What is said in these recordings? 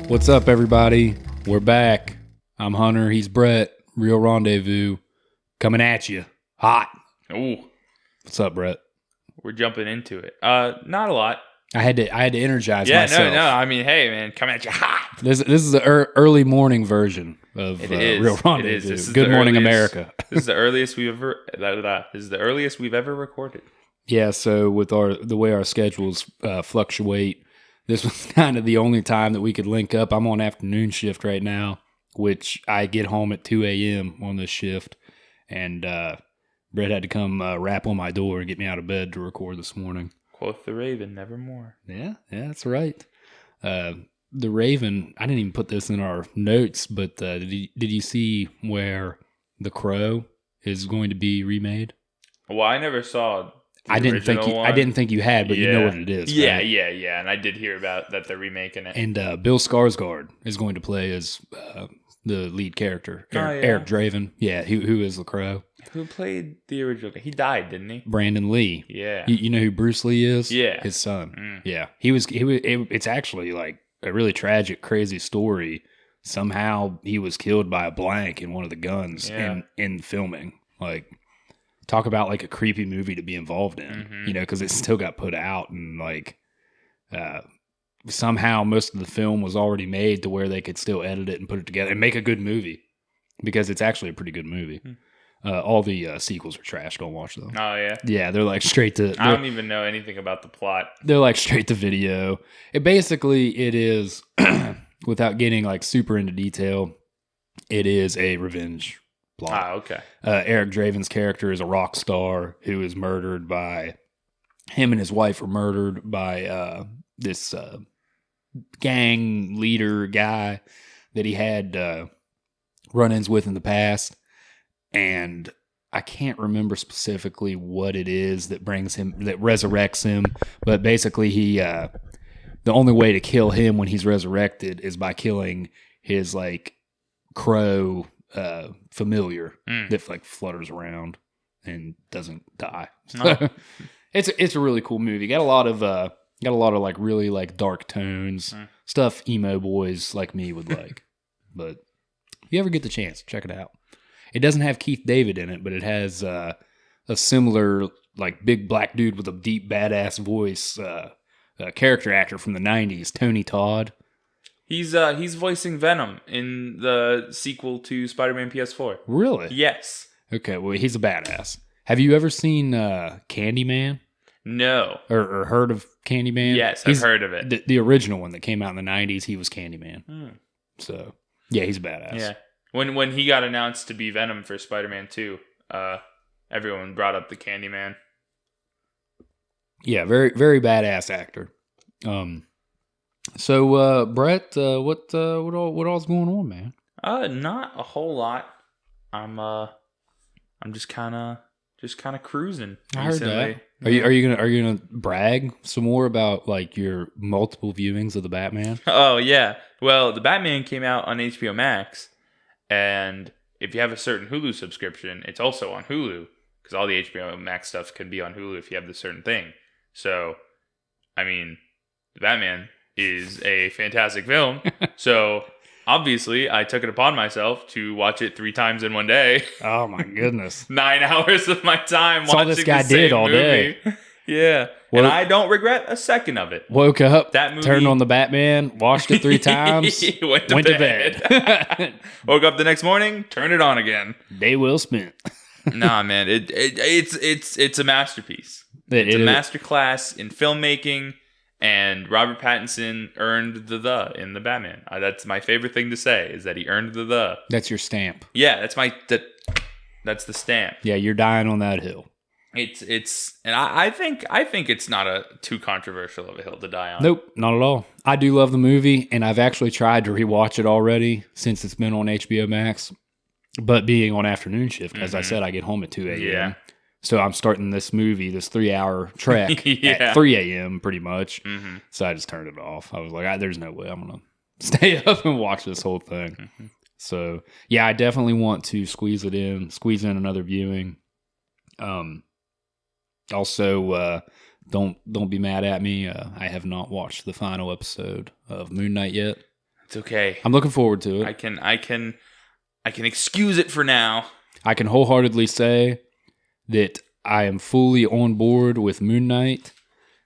What's up, everybody? We're back. I'm Hunter. He's Brett. Real Rendezvous. Coming at you. Hot. Ooh. What's up, Brett? We're jumping into it. Not a lot. I had to energize myself. No. I mean, hey, man, coming at you hot. This is the early morning version of Real Rendezvous. This is Good morning, America. This is the earliest we've ever. This is the earliest we've ever recorded. Yeah. So with the way our schedules fluctuate, this was kind of the only time that we could link up. I'm on afternoon shift right now, which I get home at 2 a.m. on this shift, and Brett had to come rap on my door and get me out of bed to record this morning. Quoth the Raven, nevermore. Yeah, that's right. The Raven, I didn't even put this in our notes, but did you see where The Crow is going to be remade? Well, I never saw I didn't think you had, but you know what it is. Yeah, right? yeah. And I did hear about that they're remaking it. And Bill Skarsgård is going to play as the lead character, Eric Draven. Yeah, who is The Crow. Who played the original? He died, didn't he? Brandon Lee. Yeah. You know who Bruce Lee is? Yeah. His son. Yeah. He was. It's actually like a really tragic, crazy story. Somehow he was killed by a blank in one of the guns in filming. Like, talk about like a creepy movie to be involved in, because it still got put out and like somehow most of the film was already made to where they could still edit it and put it together and make a good movie, because it's actually a pretty good movie. All the sequels are trash. Don't watch them. Oh, yeah? Yeah, they're like straight to... I don't even know anything about the plot. They're like straight to video. It is, without getting like super into detail, it is a revenge plot. Ah, okay. Eric Draven's character is a rock star who is murdered by... Him and his wife were murdered by this gang leader guy that he had run-ins with in the past. And I can't remember specifically what it is that resurrects him. But basically the only way to kill him when he's resurrected is by killing his like crow familiar that like flutters around and doesn't die. So, it's a really cool movie. Got a lot of like really like dark tones, stuff emo boys like me would like. But if you ever get the chance, check it out. It doesn't have Keith David in it, but it has a similar like big black dude with a deep badass voice, character actor from the 90s, Tony Todd. He's voicing Venom in the sequel to Spider-Man PS4. Really? Yes. Okay, well, he's a badass. Have you ever seen Candyman? No. Or heard of Candyman? Yes, I've heard of it. The original one that came out in the 90s, he was Candyman. So, yeah, he's a badass. Yeah. When he got announced to be Venom for Spider-Man 2, everyone brought up the Candyman. Yeah, very, very badass actor. So, Brett, what all's going on, man? Not a whole lot. I'm just kind of cruising recently. I heard that. Are you gonna brag some more about like your multiple viewings of the Batman? Oh yeah. Well, the Batman came out on HBO Max, and if you have a certain Hulu subscription, it's also on Hulu, because all the HBO Max stuff can be on Hulu if you have the certain thing. So, I mean, the Batman is a fantastic film. So, obviously, I took it upon myself to watch it 3 times in one day. Oh my goodness! 9 hours of my time That's watching all this guy the same did all movie. day. Yeah, and I don't regret a second of it. Woke up, that movie, turned on the Batman, watched it 3 times, went to bed. Woke up the next morning, turned it on again. Day well spent. Nah, man, it's a masterpiece. It's a masterclass in filmmaking, and Robert Pattinson earned the in the Batman. That's my favorite thing to say, is that he earned the. That's your stamp. Yeah, that's the stamp. Yeah, you're dying on that hill. And I think it's not a too controversial of a hill to die on. Nope, not at all. I do love the movie, and I've actually tried to rewatch it already since it's been on HBO Max. But being on afternoon shift, as I said, I get home at 2 a.m. Yeah. So I'm starting this movie, this 3-hour trek at 3 a.m. pretty much. So I just turned it off. I was like, there's no way I'm going to stay up and watch this whole thing. So yeah, I definitely want to squeeze in another viewing. Also, don't be mad at me. I have not watched the final episode of Moon Knight yet. It's okay. I'm looking forward to it. I can excuse it for now. I can wholeheartedly say that I am fully on board with Moon Knight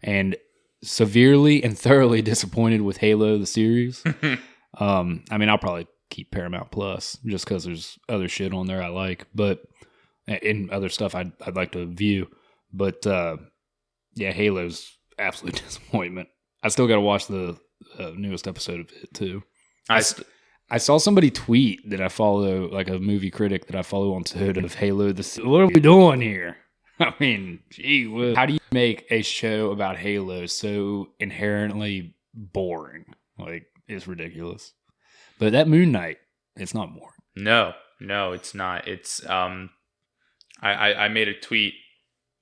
and severely and thoroughly disappointed with Halo, the series. I mean, I'll probably keep Paramount Plus just because there's other shit on there I like, but and other stuff I'd like to view. But yeah, Halo's absolute disappointment. I still got to watch the newest episode of it too. I saw somebody tweet that I follow, like a movie critic that I follow on Twitter, of Halo. What are we doing here? I mean, gee whiz. How do you make a show about Halo so inherently boring? Like, it's ridiculous. But that Moon Knight, it's not boring. No, it's not. It's I made a tweet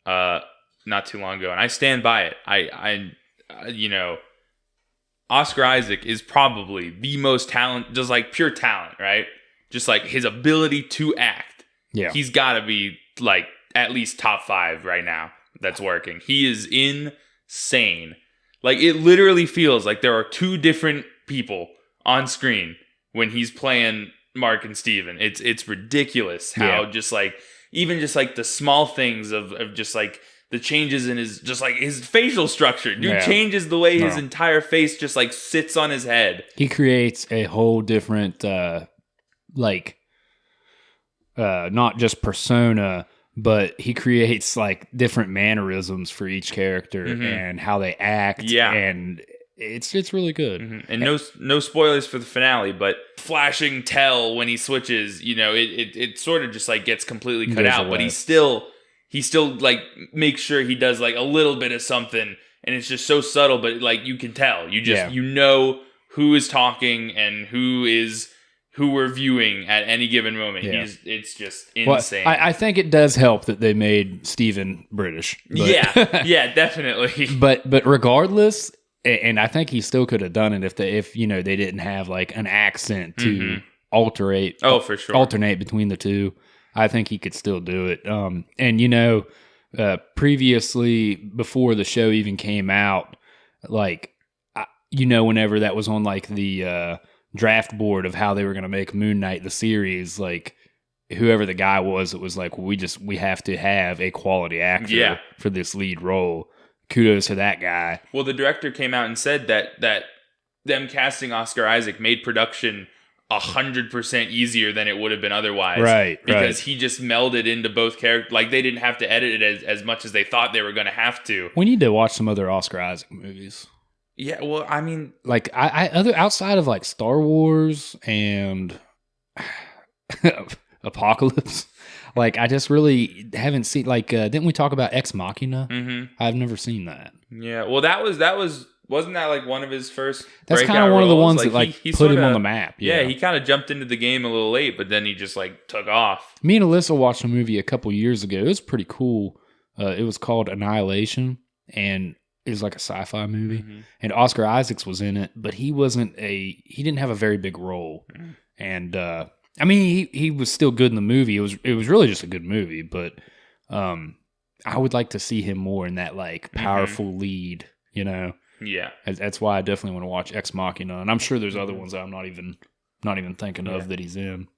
not too long ago, and I stand by it. I you know, Oscar Isaac is probably the most just like pure talent, right? Just like his ability to act. Yeah. He's got to be like at least top 5 right now that's working. He is insane. Like, it literally feels like there are 2 different people on screen when he's playing Mark and Steven. It's ridiculous how just like, even just like the small things of just like the changes in his, just like his facial structure. Dude changes the way his entire face just like sits on his head. He creates a whole different, not just persona, but he creates like different mannerisms for each character and how they act. Yeah. And it's really good. And no spoilers for the finale, but flashing tell when he switches, you know, it sort of just like gets completely cut out, but he still like makes sure he does like a little bit of something, and it's just so subtle, but like you can tell. You know who is talking and who we're viewing at any given moment. Yeah. It's just insane. Well, I think it does help that they made Steven British. But yeah, definitely. But regardless, and I think he still could have done it if they didn't have like an accent to alternate between the two. I think he could still do it. And previously, before the show even came out, like whenever that was on like the draft board of how they were going to make Moon Knight the series, like whoever the guy was, it was like, we have to have a quality actor for this lead role. Kudos to that guy. Well, the director came out and said that them casting Oscar Isaac made production 100% easier than it would have been otherwise. Right. Because he just melded into both characters. Like, they didn't have to edit it as much as they thought they were going to have to. We need to watch some other Oscar Isaac movies. Yeah, well, I mean, like outside of like Star Wars and Apocalypse, like I just really haven't seen. Like, didn't we talk about Ex Machina? I've never seen that. Yeah, well, that wasn't that like one of his first? That's kind of one of the ones that like he put him on the map. Yeah, he kind of jumped into the game a little late, but then he just like took off. Me and Alyssa watched a movie a couple years ago. It was pretty cool. It was called Annihilation, and it was like a sci-fi movie. And Oscar Isaacs was in it, but he didn't have a very big role. And I mean, he was still good in the movie. It was really just a good movie, but I would like to see him more in that like powerful lead, you know. Yeah, that's why I definitely want to watch Ex Machina, and I'm sure there's other ones that I'm not even thinking of that he's in.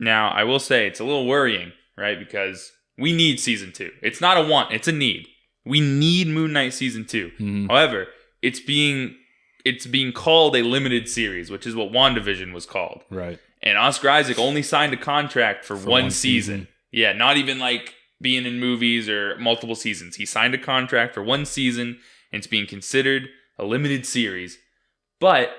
Now, I will say it's a little worrying, right? Because we need season 2. It's not a want; it's a need. We need Moon Knight season 2. However, it's being called a limited series, which is what WandaVision was called. Right. And Oscar Isaac only signed a contract for one season. Yeah, not even like being in movies or multiple seasons. He signed a contract for one season. And it's being considered a limited series. But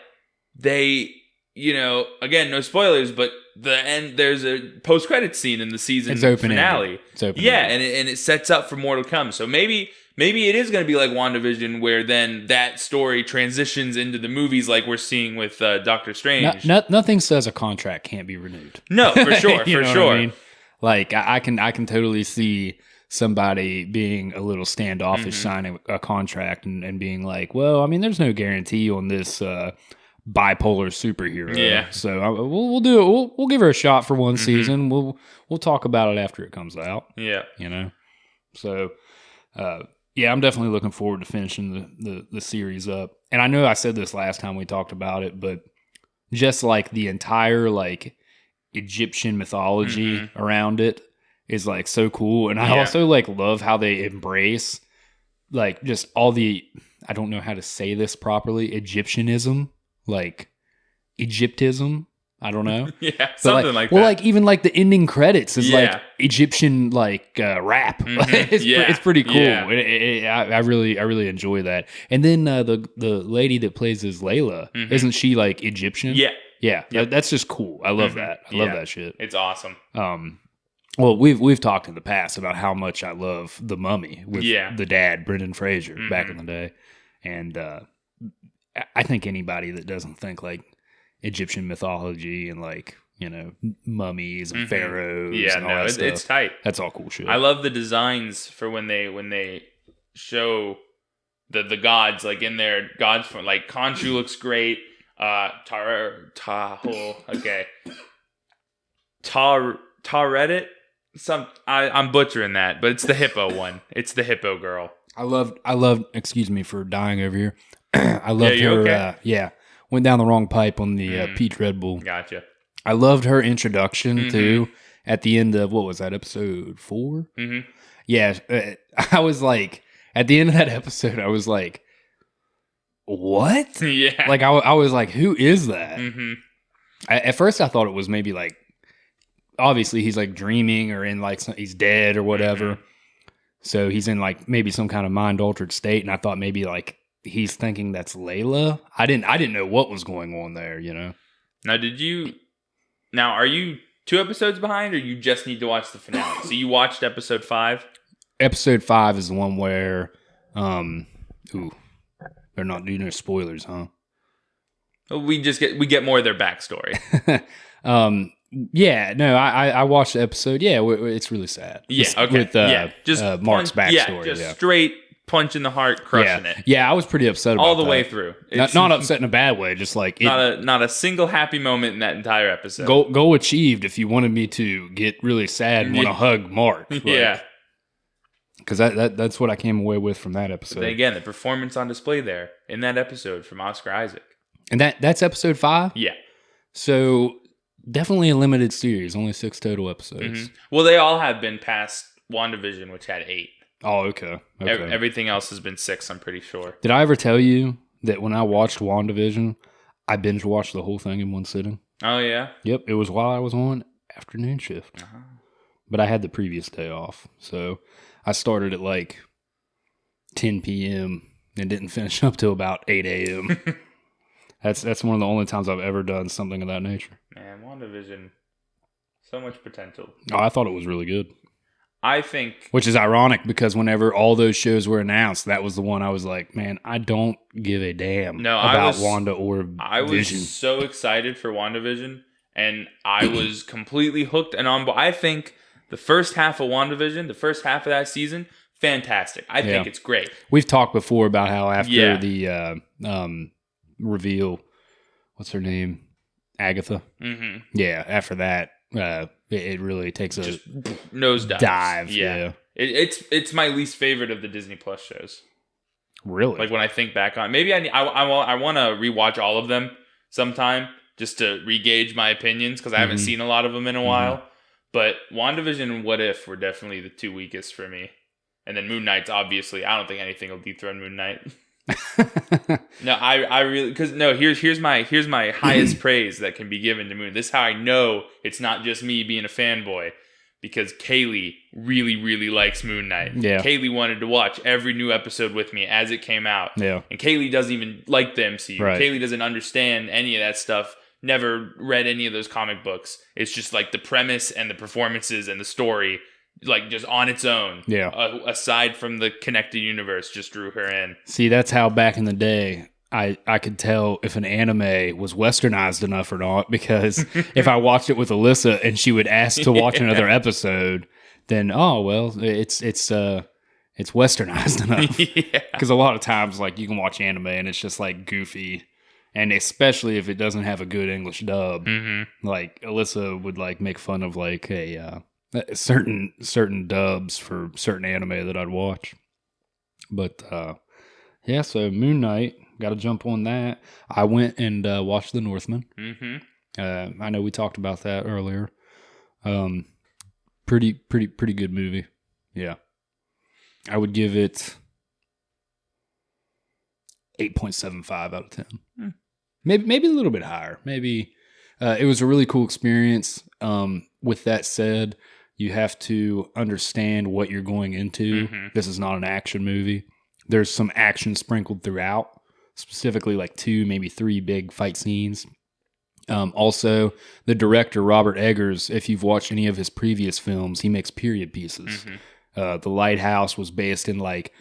they, again, no spoilers, but there's a post-credits scene in the season finale. It's open. Yeah, and it sets up for more to come. So maybe it is going to be like WandaVision, where then that story transitions into the movies like we're seeing with Doctor Strange. Nothing says a contract can't be renewed. No, for sure, for sure. I mean? Like, I can totally see somebody being a little standoffish signing a contract and being like, well, I mean, there's no guarantee on this bipolar superhero. Yeah. So we'll do it. We'll give her a shot for one season. We'll talk about it after it comes out. Yeah. So, yeah, I'm definitely looking forward to finishing the series up. And I know I said this last time we talked about it, but just like the entire like Egyptian mythology around it is like so cool. And I also like love how they embrace like just all the, I don't know how to say this properly, Egyptianism, like Egyptism. I don't know. Yeah, something like that. Well, like even like the ending credits is like Egyptian like rap. It's pretty cool. Yeah. I really enjoy that. And then the lady that plays as Layla, isn't she like Egyptian? Yeah. That's just cool. I love that. I love that shit. It's awesome. Well, we've talked in the past about how much I love The Mummy with the dad, Brendan Fraser, back in the day. And I think anybody that doesn't think like Egyptian mythology and like, you know, mummies and pharaohs and all that stuff, it's tight. That's all cool shit. I love the designs for when they show the gods like in their gods form. Like Khonshu looks great. Taredet. I'm butchering that, but it's the hippo one. It's the hippo girl. I loved. Excuse me for dying over here. I loved her. Okay? Went down the wrong pipe on the peach Red Bull. Gotcha. I loved her introduction too. At the end of what was that, episode 4? Yeah, I was like, at the end of that episode, I was like, what? Yeah. Like I was like, who is that? At first, I thought it was maybe like, obviously he's like dreaming or in like he's dead or whatever. So he's in like maybe some kind of mind altered state, and I thought maybe like he's thinking that's Layla. I didn't know what was going on there, you know. Now are you 2 episodes behind, or you just need to watch the finale? So you watched episode 5? Episode 5 is the one where they're not doing no spoilers, huh? We get more of their backstory. Yeah, no, I watched the episode. Yeah, it's really sad. Yeah, okay. With just Mark's backstory. Straight punch in the heart, crushing it. Yeah, I was pretty upset about all the that. way through. Not upset in a bad way, just like not a single happy moment in that entire episode. Goal achieved. If you wanted me to get really sad and want to hug Mark, yeah, because that's what I came away with from that episode. But then again, the performance on display there in that episode from Oscar Isaac, and that's episode 5. Yeah, so definitely a limited series, only 6 total episodes. Well, they all have been past WandaVision, which had 8. Oh, okay. Everything else has been 6, I'm pretty sure. Did I ever tell you that when I watched WandaVision, I binge watched the whole thing in one sitting? Oh, yeah? Yep. It was while I was on afternoon shift. But I had the previous day off. So I started at like 10 p.m. and didn't finish up till about 8 a.m. That's one of the only times I've ever done something of that nature. Man, WandaVision, so much potential. Oh, I thought it was really good. I think... Which is ironic because whenever all those shows were announced, that was the one I was like, man, I don't give a damn about Wanda or Vision. I was so excited for WandaVision, and I was completely hooked and on board. I think the first half of WandaVision, the first half of that season, fantastic. I think it's great. We've talked before about how after the reveal, what's her name? Agatha? Yeah, after that, it really takes a nose dive. Yeah. It's my least favorite of the Disney Plus shows. Really? Like when I think back on, maybe I want to rewatch all of them sometime just to re-gauge my opinions because I haven't seen a lot of them in a while. But WandaVision and What If were definitely the 2 weakest for me. And then Moon Knight's obviously, I don't think anything will dethrone Moon Knight. No, I really, because here's my highest praise that can be given to Moon. This is how I know it's not just me being a fanboy, because Kaylee really, really likes Moon Knight. Yeah. Kaylee wanted to watch every new episode with me as it came out. Yeah. And Kaylee doesn't even like the MCU. Right. Kaylee doesn't understand any of that stuff. Never read any of those comic books. It's just like the premise and the performances and the story, like just on its own. Yeah. Aside from the connected universe, just drew her in. See, that's how back in the day I could tell if an anime was westernized enough or not, because if I watched it with Alyssa and she would ask to watch another episode, then it's westernized enough. Because a lot of times, like, you can watch anime and it's just like goofy. And especially if it doesn't have a good English dub, like Alyssa would like make fun of like a certain dubs for certain anime that I'd watch. But so Moon Knight, got to jump on that. I went and watched The Northman. Mm-hmm. I know we talked about that earlier. Pretty good movie. Yeah. I would give it 8.75 out of 10. Maybe a little bit higher. Maybe it was a really cool experience. With that said, you have to understand what you're going into. Mm-hmm. This is not an action movie. There's some action sprinkled throughout, specifically like 2, maybe 3 big fight scenes. Also, the director, Robert Eggers, if you've watched any of his previous films, he makes period pieces. Mm-hmm. The Lighthouse was based in like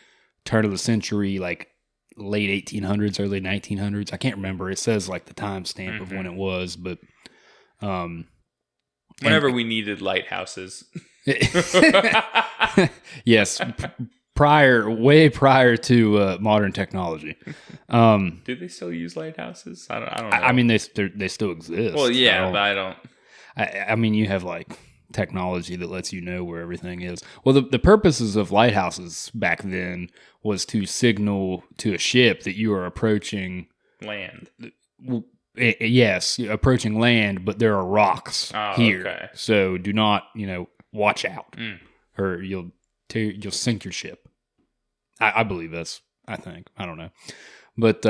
turn of the century, like late 1800s, early 1900s. I can't remember. It says like the timestamp of when it was, but whenever we needed lighthouses. Yes, way prior to modern technology. Do they still use lighthouses? I don't know. I mean, they still exist. Well, yeah, but I don't. I mean, you have like technology that lets you know where everything is. Well, the purposes of lighthouses back then was to signal to a ship that you are approaching land. Yes, approaching land, but there are rocks here, okay. So do not, watch out, or you'll sink your ship. I believe this. I think, I don't know, but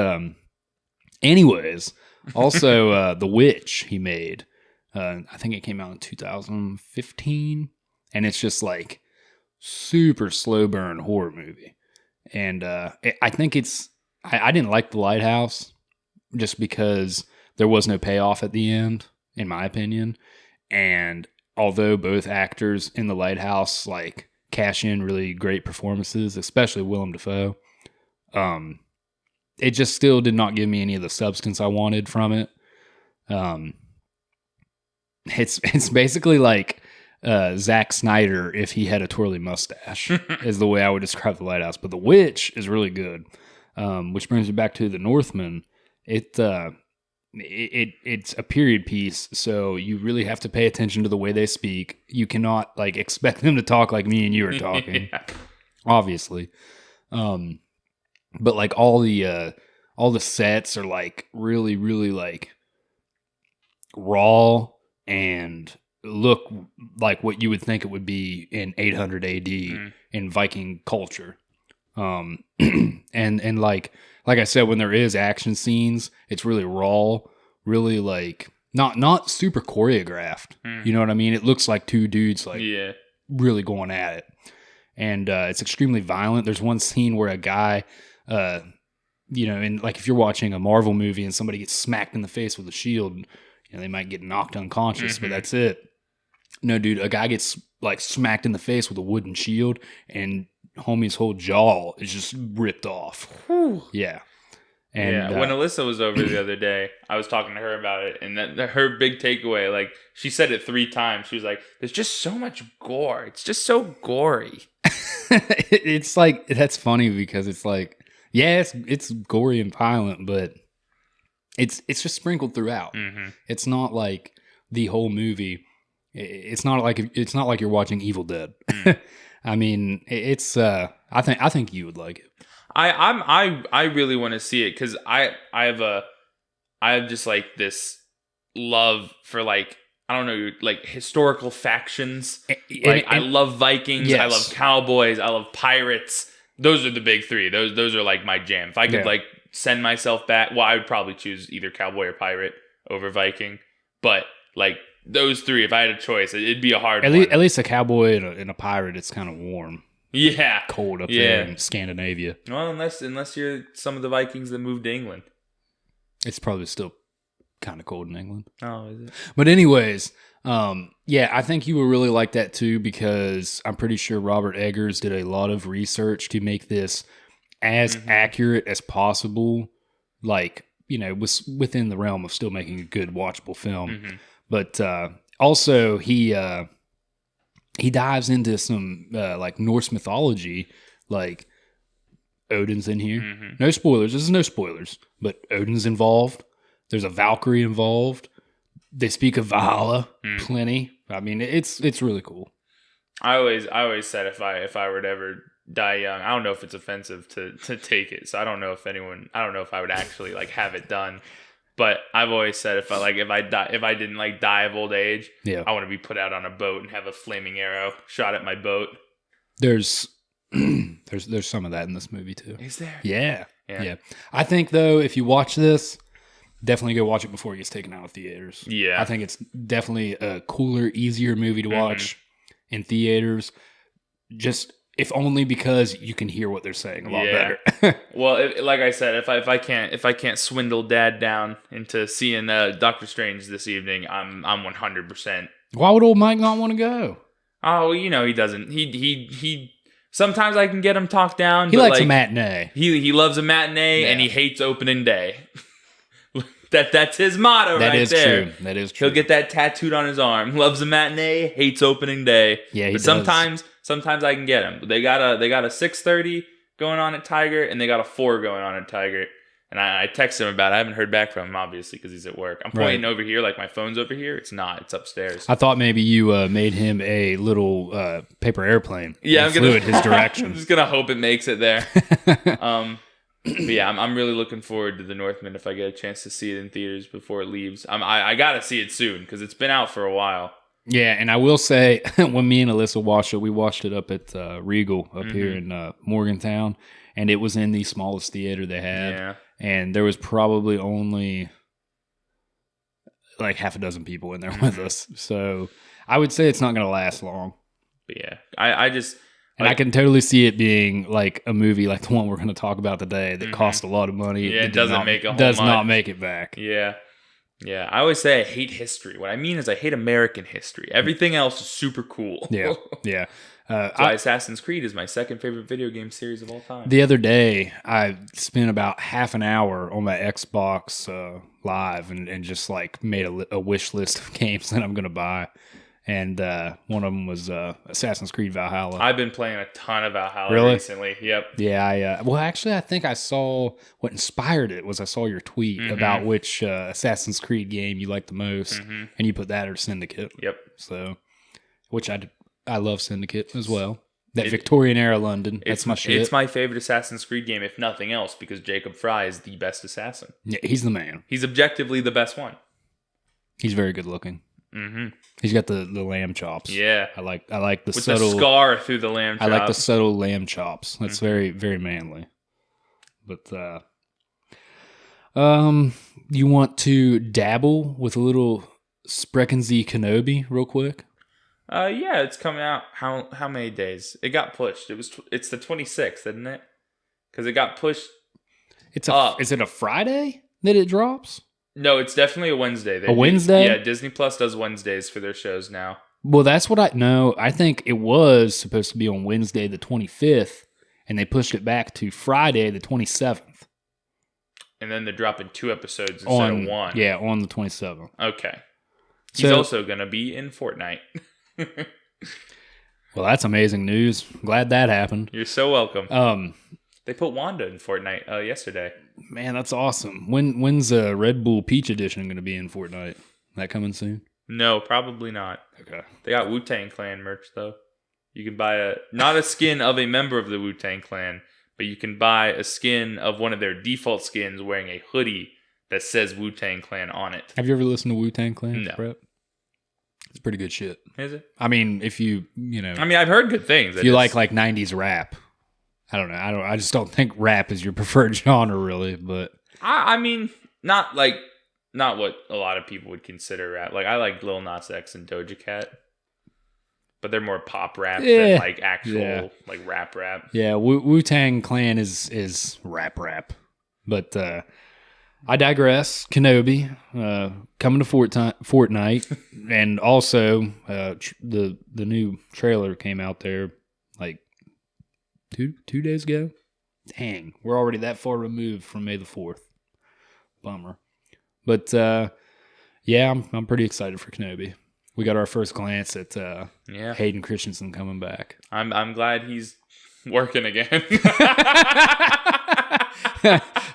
anyways, also The Witch he made. I think it came out in 2015, and it's just like super slow burn horror movie. And I think I didn't like The Lighthouse just because there was no payoff at the end, in my opinion. And although both actors in The Lighthouse like cash in really great performances, especially Willem Dafoe, it just still did not give me any of the substance I wanted from it. It's basically like Zack Snyder if he had a twirly mustache is the way I would describe The Lighthouse. But The Witch is really good, which brings me back to The Northman. It's a period piece, so you really have to pay attention to the way they speak. You cannot like expect them to talk like me and you are talking, obviously. But like all the sets are like really, really like raw and look like what you would think it would be in 800 AD in Viking culture. And like I said, when there is action scenes, it's really raw, really like not super choreographed. You know what I mean? It looks like 2 dudes like really going at it. And it's extremely violent. There's one scene where a guy, and like if you're watching a Marvel movie and somebody gets smacked in the face with a shield, they might get knocked unconscious, but that's it. No, dude, a guy gets like smacked in the face with a wooden shield and homie's whole jaw is just ripped off. Whew. Yeah. And when Alyssa was over the other day, I was talking to her about it, and that her big takeaway, like she said it 3 times. She was like, "There's just so much gore. It's just so gory." It's like that's funny because it's like, yeah, it's gory and violent, but it's just sprinkled throughout. It's not like the whole movie. It's not like you're watching Evil Dead. I mean, it's I think you would like it. I really want to see it because I have just like this love for like, I don't know, like historical factions. I love Vikings. Yes. I love cowboys. I love pirates. Those are the big 3. Those are like my jam. If I could like send myself back, well, I would probably choose either cowboy or pirate over Viking. But like those 3, if I had a choice, it'd be a hard one. At least a cowboy and a pirate, it's kind of warm. Yeah. Cold up there in Scandinavia. Well, unless you're some of the Vikings that moved to England. It's probably still kind of cold in England. Oh, is it? But anyways, I think you will really like that too because I'm pretty sure Robert Eggers did a lot of research to make this as accurate as possible, like, within the realm of still making a good watchable film. But also he dives into some like Norse mythology, like Odin's in here. No spoilers. This is no spoilers, but Odin's involved. There's a Valkyrie involved. They speak of Valhalla plenty. I mean, it's really cool. I always said if I were to ever Die Young. I don't know if it's offensive to take it, so I don't know if I would actually like have it done. But I've always said if I didn't like die of old age, I want to be put out on a boat and have a flaming arrow shot at my boat. There's some of that in this movie too. Is there? Yeah. I think though, if you watch this, definitely go watch it before it gets taken out of theaters. Yeah. I think it's definitely a cooler, easier movie to watch in theaters. Just if only because you can hear what they're saying a lot better. Well, like I said, if I can't swindle Dad down into seeing Doctor Strange this evening, I'm 100%. Why would old Mike not want to go? Oh, he doesn't. He sometimes I can get him talked down. He likes a matinee. He loves a matinee and he hates opening day. That's his motto that right is there. True. That is true. He'll get that tattooed on his arm. Loves a matinee, hates opening day. Yeah, but sometimes I can get him. They got a 6:30 going on at Tiger, and they got a 4 going on at Tiger. And I texted him about it. I haven't heard back from him, obviously, because he's at work. I'm pointing over here, like my phone's over here. It's not. It's upstairs. I thought maybe you made him a little paper airplane. Yeah, flew in his direction. I'm just gonna hope it makes it there. But yeah, I'm really looking forward to The Northman if I get a chance to see it in theaters before it leaves. I gotta see it soon because it's been out for a while. Yeah, and I will say, when me and Alyssa watched it, we watched it up at Regal up here in Morgantown, and it was in the smallest theater they had. Yeah. And there was probably only like half a dozen people in there with us. So I would say it's not going to last long. But yeah, I just... And I can totally see it being like a movie like the one we're going to talk about today that cost a lot of money. Yeah, it doesn't make a whole does lot. not make it back. Yeah. Yeah, I always say I hate history. What I mean is I hate American history. Everything else is super cool. Yeah, yeah. Assassin's Creed is my second favorite video game series of all time. The other day, I spent about half an hour on my Xbox Live and just like made a wish list of games that I'm going to buy. And one of them was Assassin's Creed Valhalla. I've been playing a ton of Valhalla recently. Yep. Yeah, well, actually, I think I saw what inspired it was I saw your tweet about which Assassin's Creed game you like the most, and you put that or Syndicate. Yep. So, which I love Syndicate as well. That Victorian era London. That's my shit. It's my favorite Assassin's Creed game, if nothing else, because Jacob Fry is the best assassin. Yeah, he's the man. He's objectively the best one. He's very good looking. He's got the lamb chops. Yeah, I like the with subtle the scar through the lamb chops. I like the subtle lamb chops. That's very, very manly. But you want to dabble with a little Spreckensy Kenobi real quick? Yeah, it's coming out. How many days? It got pushed. It's the 26th, isn't it? Because it got pushed. Is it a Friday that it drops? No, it's definitely a Wednesday. Wednesday? Yeah, Disney Plus does Wednesdays for their shows now. Well, that's what I think it was supposed to be on Wednesday the 25th, and they pushed it back to Friday the 27th. And then they're dropping 2 episodes instead of 1. Yeah, on the 27th. Okay. He's also going to be in Fortnite. Well, that's amazing news. Glad that happened. You're so welcome. They put Wanda in Fortnite yesterday. Man, that's awesome. When's Red Bull Peach Edition going to be in Fortnite? That coming soon? No, probably not. Okay. They got Wu-Tang Clan merch, though. You can buy not a skin of a member of the Wu-Tang Clan, but you can buy a skin of one of their default skins wearing a hoodie that says Wu-Tang Clan on it. Have you ever listened to Wu-Tang Clan? No. Brett? It's pretty good shit. Is it? I mean, if you know. I mean, I've heard good things. If you like 90s rap. I don't know. I just don't think rap is your preferred genre, really. But I mean, not what a lot of people would consider rap. Like, I like Lil Nas X and Doja Cat, but they're more pop rap than like actual like rap. Yeah, Wu-Tang Clan is rap. But I digress. Kenobi coming to Fortnite, and also the new trailer came out there like two days ago. Dang, we're already that far removed from May the 4th. Bummer. But yeah, I'm pretty excited for Kenobi. We got our first glance at Hayden Christensen coming back. I'm glad he's working again.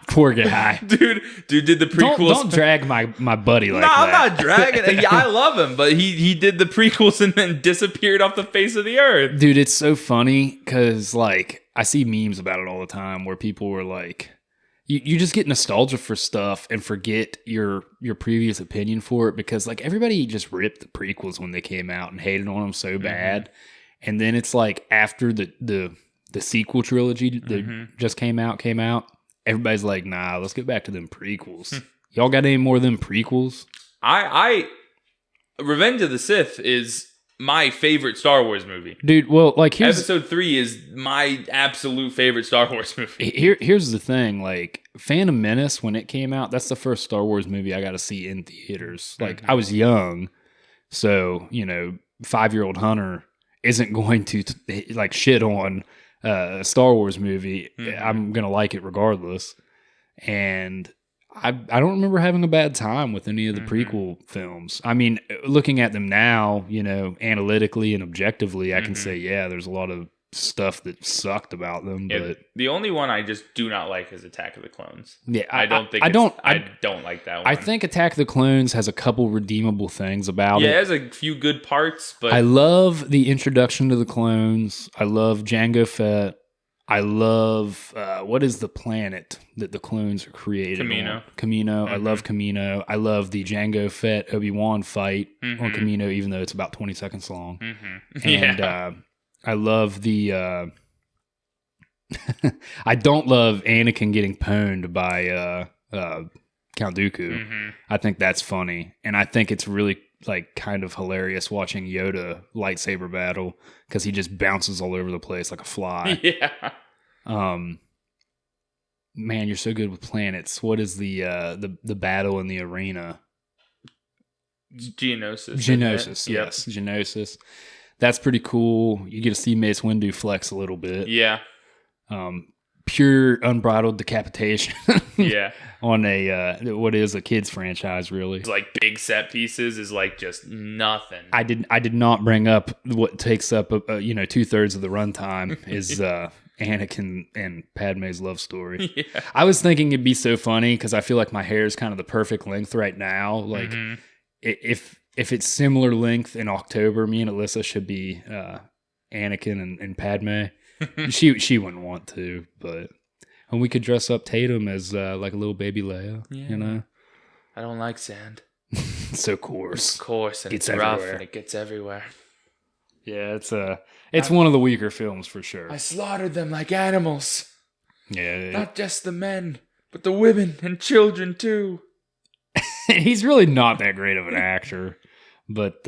Poor guy. Dude did the prequels. Don't drag my buddy like no, that. I'm not dragging. I love him, but he did the prequels and then disappeared off the face of the earth. Dude, it's so funny because like I see memes about it all the time where people were like, you just get nostalgia for stuff and forget your previous opinion for it because like everybody just ripped the prequels when they came out and hated on them so bad, and then it's like after the sequel trilogy that just came out, everybody's like, nah, let's get back to them prequels. Y'all got any more of them prequels? I Revenge of the Sith is my favorite Star Wars movie. Dude, well, like Episode 3 is my absolute favorite Star Wars movie. Here's the thing, like Phantom Menace, when it came out, that's the first Star Wars movie I got to see in theaters. Like I was young, so 5-year-old Hunter isn't going to like shit on a Star Wars movie. I'm gonna like it regardless. And I don't remember having a bad time with any of the prequel films. I mean, looking at them now, analytically and objectively, I can say, yeah, there's a lot of stuff that sucked about them. Yeah, but the only one I just do not like is Attack of the Clones. Yeah, I don't like that one. I think Attack of the Clones has a couple redeemable things about it. Yeah, it has a few good parts, but I love the introduction to the clones. I love Jango Fett. I love what is the planet that the clones are created on? Camino. I love Camino. I love the Jango Fett Obi-Wan fight on Camino, even though it's about 20 seconds long. And I love the I don't love Anakin getting pwned by Count Dooku. I think that's funny, and I think it's really like kind of hilarious watching Yoda lightsaber battle because he just bounces all over the place like a fly. Yeah. Man, you're so good with planets. What is the battle in the arena? Geonosis. Yes, Geonosis. That's pretty cool. You get to see Mace Windu flex a little bit. Yeah. Pure unbridled decapitation. Yeah. On what is a kids franchise, really. It's like big set pieces is like just nothing. I did not bring up what takes up 2/3 of the runtime is Anakin and Padme's love story. Yeah. I was thinking it'd be so funny because I feel like my hair is kind of the perfect length right now. Like if it's similar length in October, me and Alyssa should be Anakin and Padme. She wouldn't want to, but and we could dress up Tatum as like a little baby Leia. Yeah. I don't like sand. So coarse. It's coarse and it's rough and it gets everywhere. Yeah, it's one of the weaker films for sure. I slaughtered them like animals. Yeah. Not just the men, but the women and children too. He's really not that great of an actor. But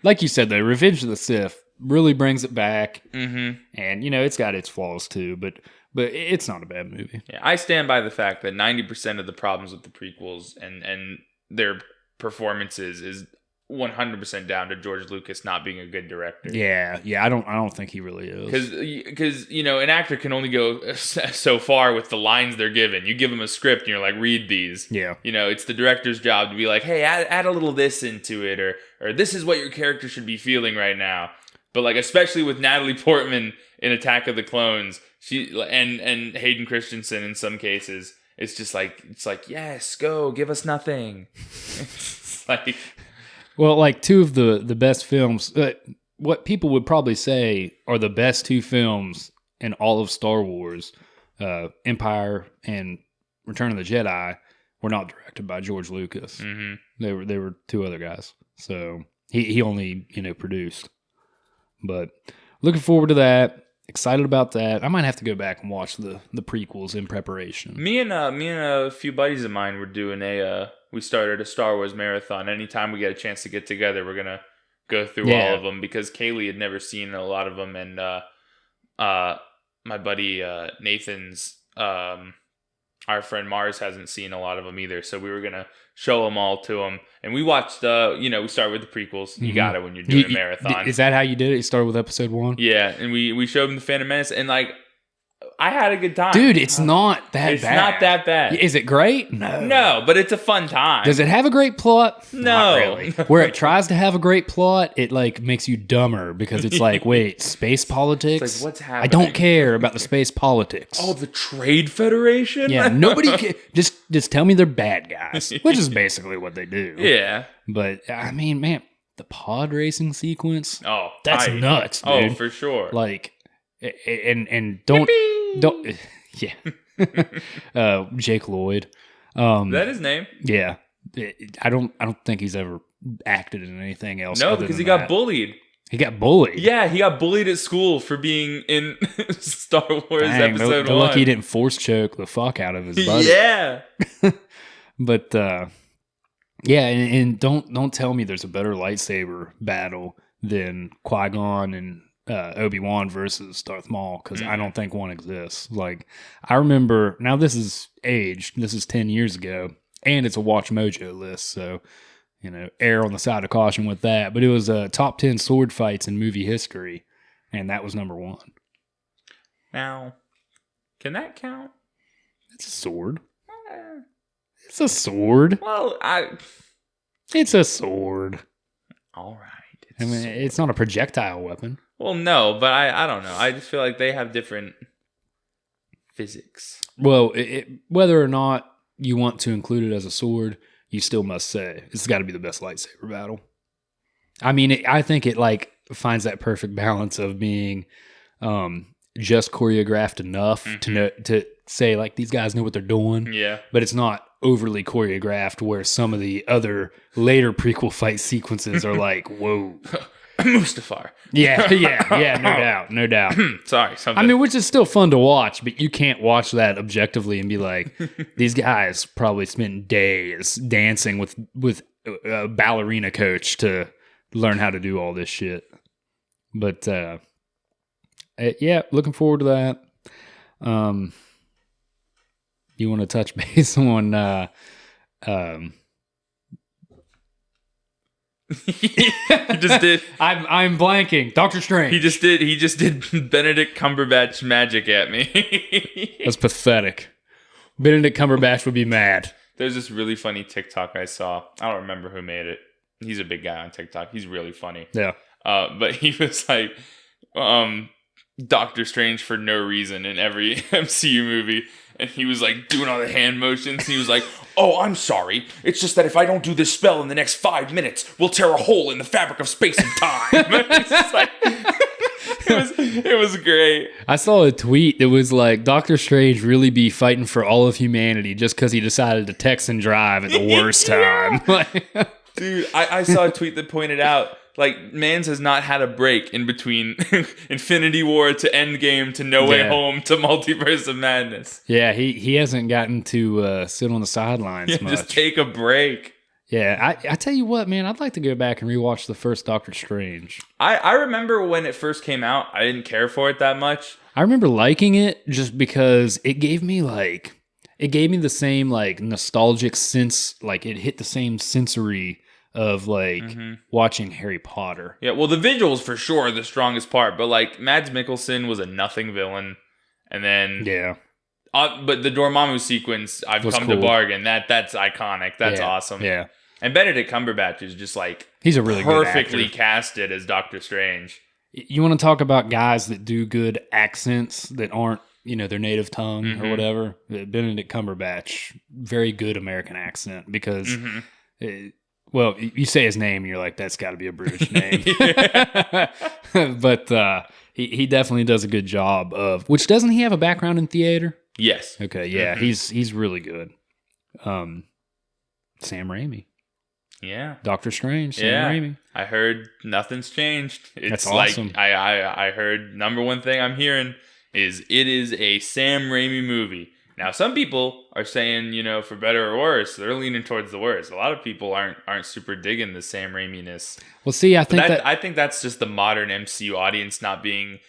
like you said, though, Revenge of the Sith really brings it back. And, it's got its flaws too, but it's not a bad movie. Yeah, I stand by the fact that 90% of the problems with the prequels and their performances is 100% down to George Lucas not being a good director. Yeah, I don't think he really is. Because an actor can only go so far with the lines they're given. You give them a script and you're like, read these. Yeah. It's the director's job to be like, hey, add a little this into it, or this is what your character should be feeling right now. But like, especially with Natalie Portman in Attack of the Clones, she and Hayden Christensen in some cases, it's like yes, go give us nothing. Like, well, like two of the best films, what people would probably say are the best two films in all of Star Wars, Empire and Return of the Jedi, were not directed by George Lucas. They were two other guys. So he only produced. But looking forward to that. Excited about that. I might have to go back and watch the prequels in preparation. Me and a few buddies of mine were doing we started a Star Wars marathon. Anytime we get a chance to get together, we're gonna go through all of them because Kaylee had never seen a lot of them, and my buddy Nathan's our friend Mars hasn't seen a lot of them either. So we were gonna show them all to him, and we watched. We started with the prequels. You got it when you're doing a marathon. Is that how you did it? You started with episode 1? Yeah, and we showed him the Phantom Menace, and like I had a good time. Dude, it's not that It's bad. not that bad. Is it great? No. No, but it's a fun time. Does it have a great plot? No. Not really. Where it tries to have a great plot, it like makes you dumber because it's like, wait, space politics? It's like, what's happening? I don't care about the space politics. Oh, the Trade Federation? Yeah, nobody just tell me they're bad guys, which is basically what they do. Yeah. But I mean, man, the pod racing sequence, Oh, that's nuts, dude. Oh, for sure. Like, and don't yeah. Jake Lloyd. Is that his name? Yeah. I don't think he's ever acted in anything else. No, because he got bullied. He got bullied. Yeah, he got bullied at school for being in Star Wars Dang, Episode 1. Lucky he didn't force choke the fuck out of his buddy. Yeah. But yeah, and don't tell me there's a better lightsaber battle than Qui-Gon and Obi-Wan versus Darth Maul, because I don't think one exists. Like, I remember, now this is aged, this is 10 years ago, and it's a Watch Mojo list, so, you know, err on the side of caution with that, but it was top 10 sword fights in movie history, and that was number 1. Now, can that count? It's a sword. It's a sword. Well, It's a sword. All right. I mean, it's not a projectile weapon. Well, no, but I don't know. I just feel like they have different physics. Well, whether or not you want to include it as a sword, you still must say it's got to be the best lightsaber battle. I mean, I think it like finds that perfect balance of being just choreographed enough to know, to say like these guys know what they're doing. Yeah, but it's not overly choreographed where some of the other later prequel fight sequences are like, whoa. Mustafar. Yeah, no doubt. Sorry, something. I mean, which is still fun to watch, but you can't watch that objectively and be like, these guys probably spent days dancing with a ballerina coach to learn how to do all this shit. But yeah, looking forward to that. You want to touch base on He just did. I'm blanking. Doctor Strange. He just did Benedict Cumberbatch magic at me. That's pathetic. Benedict Cumberbatch would be mad. There's this really funny TikTok I saw. I don't remember who made it. He's a big guy on TikTok. He's really funny. Yeah. But he was like, Doctor Strange for no reason in every MCU movie. And he was like doing all the hand motions. He was like, "Oh, I'm sorry. It's just that if I don't do this spell in the next 5 minutes, we'll tear a hole in the fabric of space and time." It was great. I saw a tweet that was like, Doctor Strange really be fighting for all of humanity just because he decided to text and drive at the worst time. Dude, I saw a tweet that pointed out, like, Mans has not had a break in between Infinity War to Endgame to No Way Home to Multiverse of Madness. Yeah, he hasn't gotten to sit on the sidelines much. Just take a break. Yeah, I tell you what, man, I'd like to go back and rewatch the first Doctor Strange. I remember when it first came out, I didn't care for it that much. I remember liking it just because it gave me the same like nostalgic sense, like it hit the same sensory of like watching Harry Potter. Yeah, well, the visuals for sure are the strongest part, but like Mads Mikkelsen was a nothing villain, and then but the Dormammu sequence, I've come to bargain. That's iconic. That's awesome. Yeah, and Benedict Cumberbatch is just like he's a really perfectly good actor. casted as Doctor Strange. You want to talk about guys that do good accents that aren't, you know, their native tongue or whatever? Benedict Cumberbatch, very good American accent because. Well, you say his name and you're like, that's got to be a British name. But he definitely does a good job of, which doesn't he have a background in theater? Yes. Okay, yeah, he's really good. Sam Raimi. Yeah. Doctor Strange, Sam Raimi. I heard nothing's changed. It's that's awesome. Like, I heard number one thing I'm hearing is it is a Sam Raimi movie. Now, some people are saying, you know, for better or worse, they're leaning towards the worst. A lot of people aren't super digging the Sam Raimi-ness. Well, see, I think I think that's just the modern MCU audience not being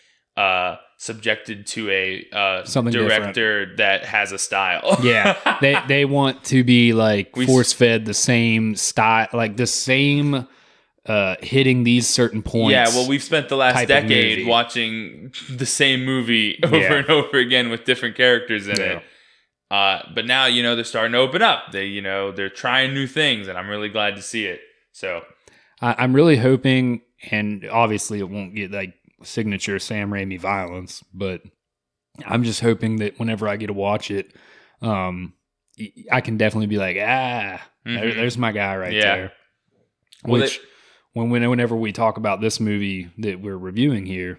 subjected to a director different. That has a style. Yeah, they want to be like force-fed the same style, like the same hitting these certain points. Yeah, well, we've spent the last type of decade movie. watching the same movie over and over again with different characters in it. But now, they're starting to open up. They're trying new things, and I'm really glad to see it. So I'm really hoping, and obviously it won't get like signature Sam Raimi violence, but I'm just hoping that whenever I get to watch it, I can definitely be like, there's my guy right there. Well, Which, whenever we talk about this movie that we're reviewing here,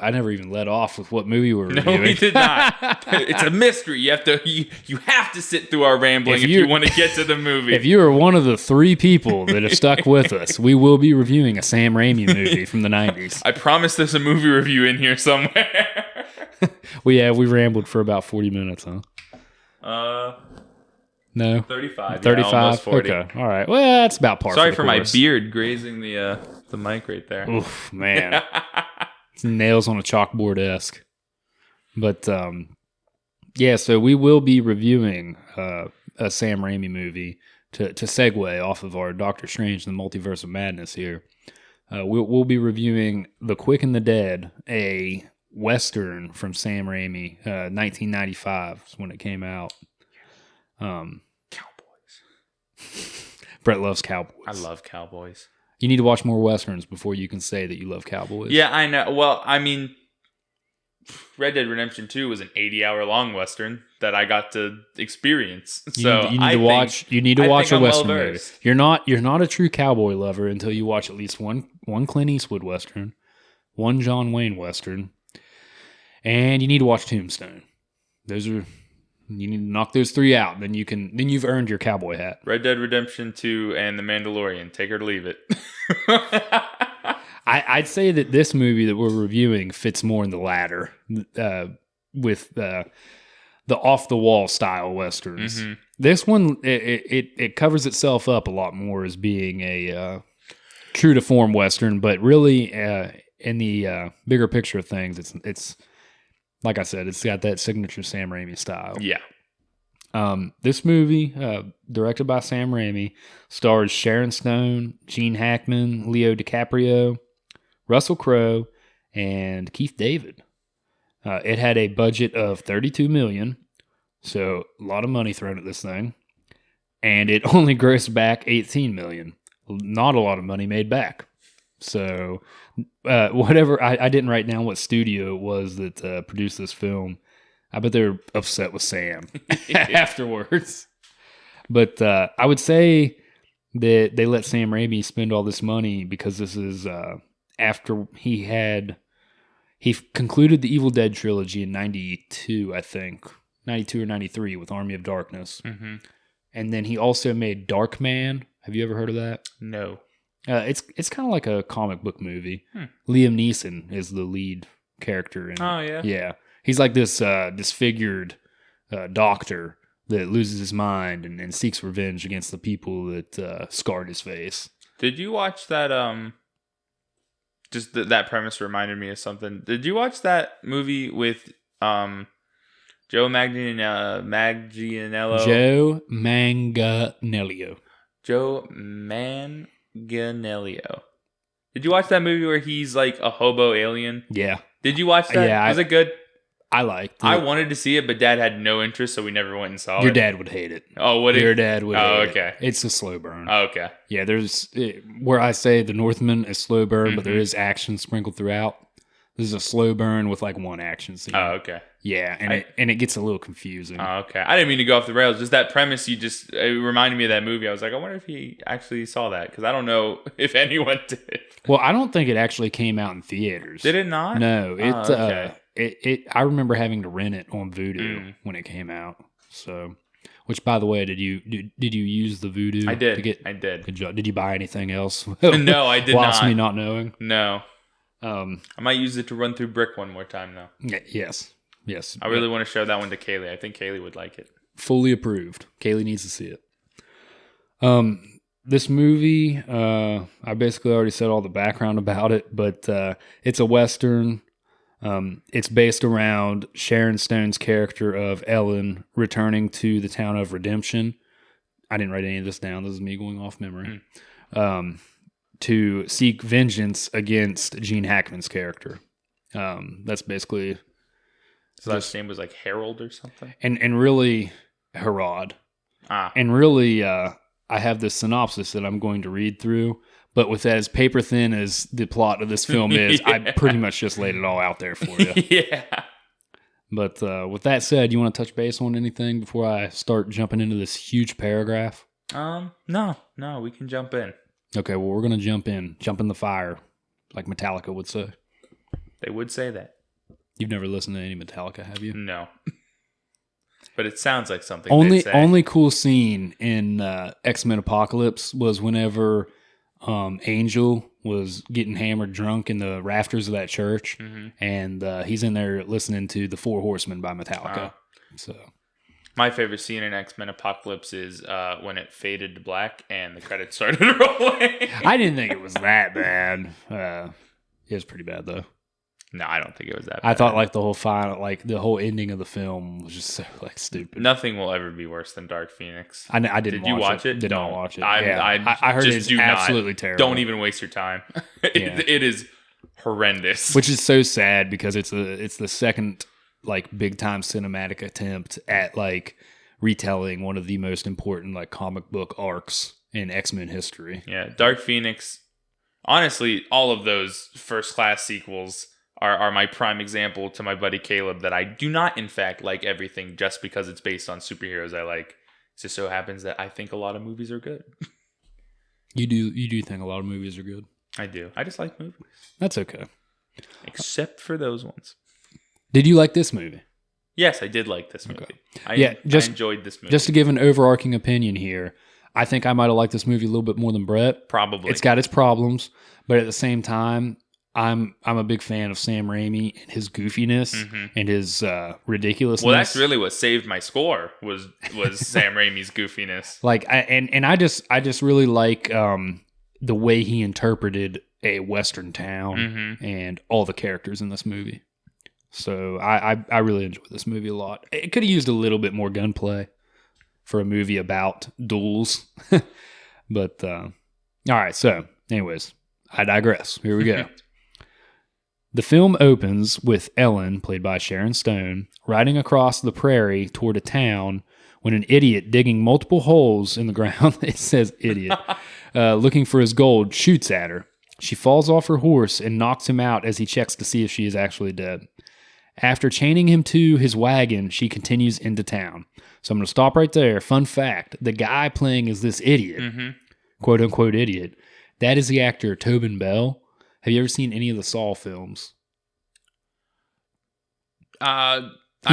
I never even let off with what movie we're reviewing. No, we did not. It's a mystery. You have to sit through our rambling if you want to get to the movie. If you are one of the 3 people that have stuck with us, we will be reviewing a Sam Raimi movie from the 90s. I promise there's a movie review in here somewhere. We rambled for about 40 minutes, huh? No? 35. 35? Yeah, almost 40. Okay. All right. Well, that's about par Sorry for for the my course. beard grazing the mic right there. Oof, man. It's nails on a chalkboard-esque. But, so we will be reviewing a Sam Raimi movie to segue off of our Doctor Strange and the Multiverse of Madness here. We'll be reviewing The Quick and the Dead, a Western from Sam Raimi, 1995 is when it came out. Cowboys. Brett loves cowboys. I love cowboys. You need to watch more Westerns before you can say that you love cowboys. Yeah, I know. Well, I mean, Red Dead Redemption 2 was an 80-hour long Western that I got to experience. So you need to watch a Western movie. You're not a true cowboy lover until you watch at least one Clint Eastwood Western, one John Wayne Western, and you need to watch Tombstone. You need to knock those 3 out. Then you've earned your cowboy hat. Red Dead Redemption 2 and The Mandalorian. Take her to leave it. I'd say that this movie that we're reviewing fits more in the latter, with the off the wall style westerns. Mm-hmm. This one it covers itself up a lot more as being a true to form western, but really in the bigger picture of things, it's like I said, it's got that signature Sam Raimi style. Yeah. This movie, directed by Sam Raimi, stars Sharon Stone, Gene Hackman, Leo DiCaprio, Russell Crowe, and Keith David. It had a budget of $32 million, so a lot of money thrown at this thing, and it only grossed back $18 million. Not a lot of money made back. So, whatever, I didn't write down what studio it was that produced this film. I bet they're upset with Sam afterwards. But I would say that they let Sam Raimi spend all this money because this is after he concluded the Evil Dead trilogy in 92, I think. 92 or 93 with Army of Darkness. Mm-hmm. And then he also made Darkman. Have you ever heard of that? No. It's kind of like a comic book movie. Liam Neeson is the lead character in it. Oh, yeah? Yeah. He's like this disfigured doctor that loses his mind and seeks revenge against the people that scarred his face. Did you watch that? Just that premise reminded me of something. Did you watch that movie with Joe Manganiello? Joe Manganiello. Joe Manganiello. Did you watch that movie where he's like a hobo alien? Yeah. Did you watch that? Yeah. Was it good? I liked it. I wanted to see it, but Dad had no interest, so we never went and saw it. Your dad would hate it. Oh, would he? Your dad would hate it. Okay. It's a slow burn. Oh, okay. Yeah, there's where I say the Northman is slow burn, but there is action sprinkled throughout. This is a slow burn with like one action scene. Oh, okay. Yeah, and it gets a little confusing. Oh, okay. I didn't mean to go off the rails. Just that premise, it reminded me of that movie. I was like, I wonder if he actually saw that, because I don't know if anyone did. Well, I don't think it actually came out in theaters. Did it not? No. Okay. I remember having to rent it on Vudu when it came out. So, which, by the way, did you use the Vudu? I did. I did. Good job. Did you buy anything else? No, I did Whilst not. me not knowing. No. I might use it to run through Brick one more time, though. Yes. I really want to show that one to Kaylee. I think Kaylee would like it. Fully approved. Kaylee needs to see it. This movie, I basically already said all the background about it, but it's a Western. It's based around Sharon Stone's character of Ellen returning to the town of Redemption. I didn't write any of this down. This is me going off memory. to seek vengeance against Gene Hackman's character. That's basically His last name was like Harold or something. And really Herod. Ah. And really, I have this synopsis that I'm going to read through, but with as paper thin as the plot of this film is, I pretty much just laid it all out there for you. Yeah. But with that said, you want to touch base on anything before I start jumping into this huge paragraph? No, we can jump in. Okay, well, we're going to jump in the fire, like Metallica would say. They would say that. You've never listened to any Metallica, have you? No. But it sounds like something they'd say. Only cool scene in X-Men Apocalypse was whenever Angel was getting hammered drunk in the rafters of that church, and he's in there listening to The Four Horsemen by Metallica. So, my favorite scene in X-Men Apocalypse is when it faded to black and the credits started rolling. I didn't think it was that bad. It was pretty bad though. No, I don't think it was that bad. I thought like the whole ending of the film was just so like stupid. Nothing will ever be worse than Dark Phoenix. I didn't. Did you watch it? Did not watch it. I heard it's absolutely terrible. Don't even waste your time. It is horrendous. Which is so sad because it's the second like big time cinematic attempt at like retelling one of the most important like comic book arcs in X-Men history. Yeah, Dark Phoenix. Honestly, all of those first class sequels are my prime example to my buddy Caleb that I do not, in fact, like everything just because it's based on superheroes I like. It just so happens that I think a lot of movies are good. You do think a lot of movies are good? I do. I just like movies. That's okay. Except for those ones. Did you like this movie? Yes, I did like this movie. Okay. I enjoyed this movie. Just to give an overarching opinion here, I think I might have liked this movie a little bit more than Brett. Probably. It's got its problems, but at the same time, I'm a big fan of Sam Raimi and his goofiness and his ridiculousness. Well, that's really what saved my score was Sam Raimi's goofiness. Like, I just really like the way he interpreted a Western town and all the characters in this movie. So I really enjoyed this movie a lot. It could have used a little bit more gunplay for a movie about duels, but all right. So, anyways, I digress. Here we go. The film opens with Ellen, played by Sharon Stone, riding across the prairie toward a town when an idiot digging multiple holes in the ground, it says idiot, looking for his gold, shoots at her. She falls off her horse and knocks him out as he checks to see if she is actually dead. After chaining him to his wagon, she continues into town. So I'm going to stop right there. Fun fact, the guy playing as this idiot, quote-unquote idiot, that is the actor Tobin Bell. Have you ever seen any of the Saw films? I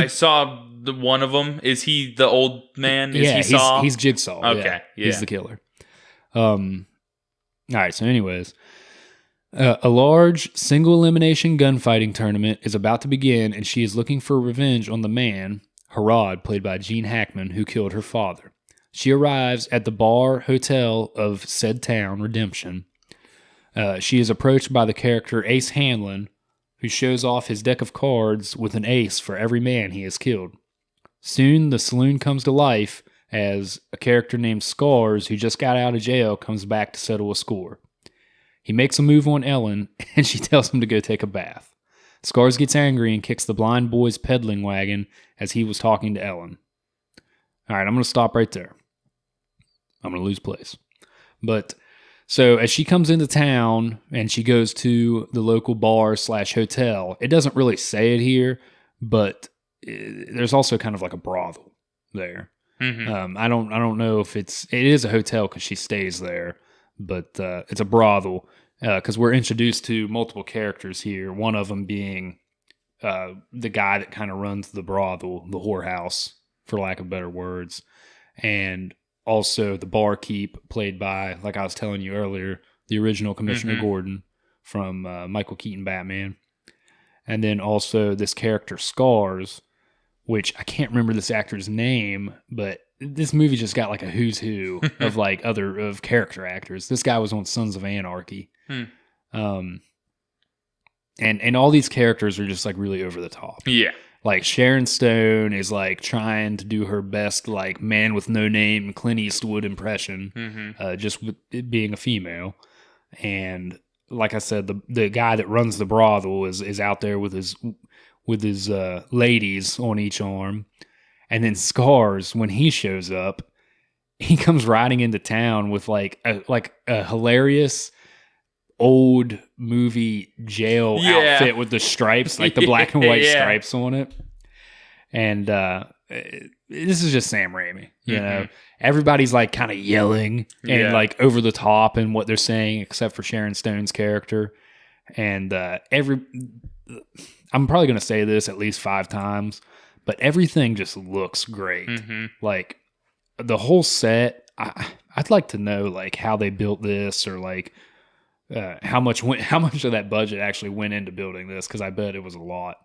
saw the one of them. Is he the old man? Is he Saw? He's Jigsaw. Okay, yeah. He's the killer. All right, so anyways, a large single-elimination gunfighting tournament is about to begin, and she is looking for revenge on the man, Herod, played by Gene Hackman, who killed her father. She arrives at the bar hotel of said town, Redemption. She is approached by the character Ace Hanlon, who shows off his deck of cards with an ace for every man he has killed. Soon, the saloon comes to life as a character named Scars, who just got out of jail, comes back to settle a score. He makes a move on Ellen, and she tells him to go take a bath. Scars gets angry and kicks the blind boy's peddling wagon as he was talking to Ellen. All right, I'm going to stop right there. I'm going to lose place. But so as she comes into town and she goes to the local bar / hotel, it doesn't really say it here, but there's also kind of like a brothel there. I don't know if it is a hotel because she stays there, but it's a brothel because we're introduced to multiple characters here. One of them being the guy that kind of runs the brothel, the whorehouse, for lack of better words, and also the barkeep, played by, like I was telling you earlier, the original Commissioner Gordon from Michael Keaton Batman. And then also this character Scars, which I can't remember this actor's name, but this movie just got like a who's who of like of character actors. This guy was on Sons of Anarchy. And all these characters are just like really over the top. Yeah. Like Sharon Stone is like trying to do her best like man with no name Clint Eastwood impression, just with it being a female. and like I said, the guy that runs the brothel is out there with his ladies on each arm, and then Scars, when he shows up, he comes riding into town with like a hilarious old movie jail outfit with the stripes, like the black and white stripes on it. And this is just Sam Raimi, you know. Everybody's like kind of yelling and like over the top in what they're saying, except for Sharon Stone's character. And I'm probably going to say this at least 5 times, but everything just looks great. Like the whole set, I'd like to know like how they built this, or like how much of that budget actually went into building this, because I bet it was a lot,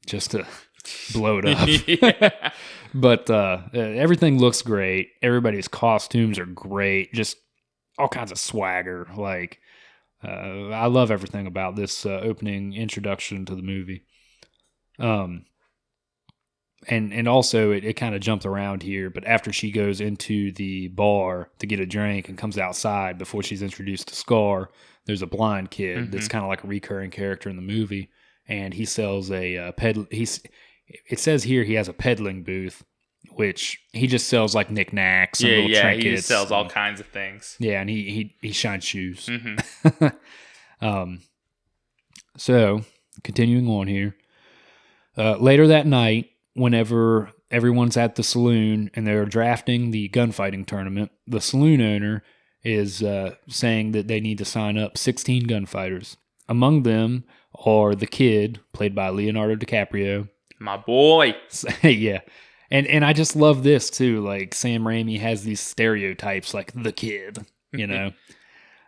just to blow it up. But everything looks great. Everybody's costumes are great. Just all kinds of swagger. Like I love everything about this opening introduction to the movie. And also it kind of jumped around here, but after she goes into the bar to get a drink and comes outside before she's introduced to Scar, there's a blind kid that's kind of like a recurring character in the movie, and he sells a it says here he has a peddling booth, which he just sells like knickknacks and little trinkets. He just sells all kinds of things. Yeah, and he shines shoes. So, continuing on here. Later that night, whenever everyone's at the saloon and they're drafting the gunfighting tournament, the saloon owner is saying that they need to sign up 16 gunfighters. Among them are the kid, played by Leonardo DiCaprio. My boy. Yeah. And I just love this too. Like Sam Raimi has these stereotypes, like the kid, you know.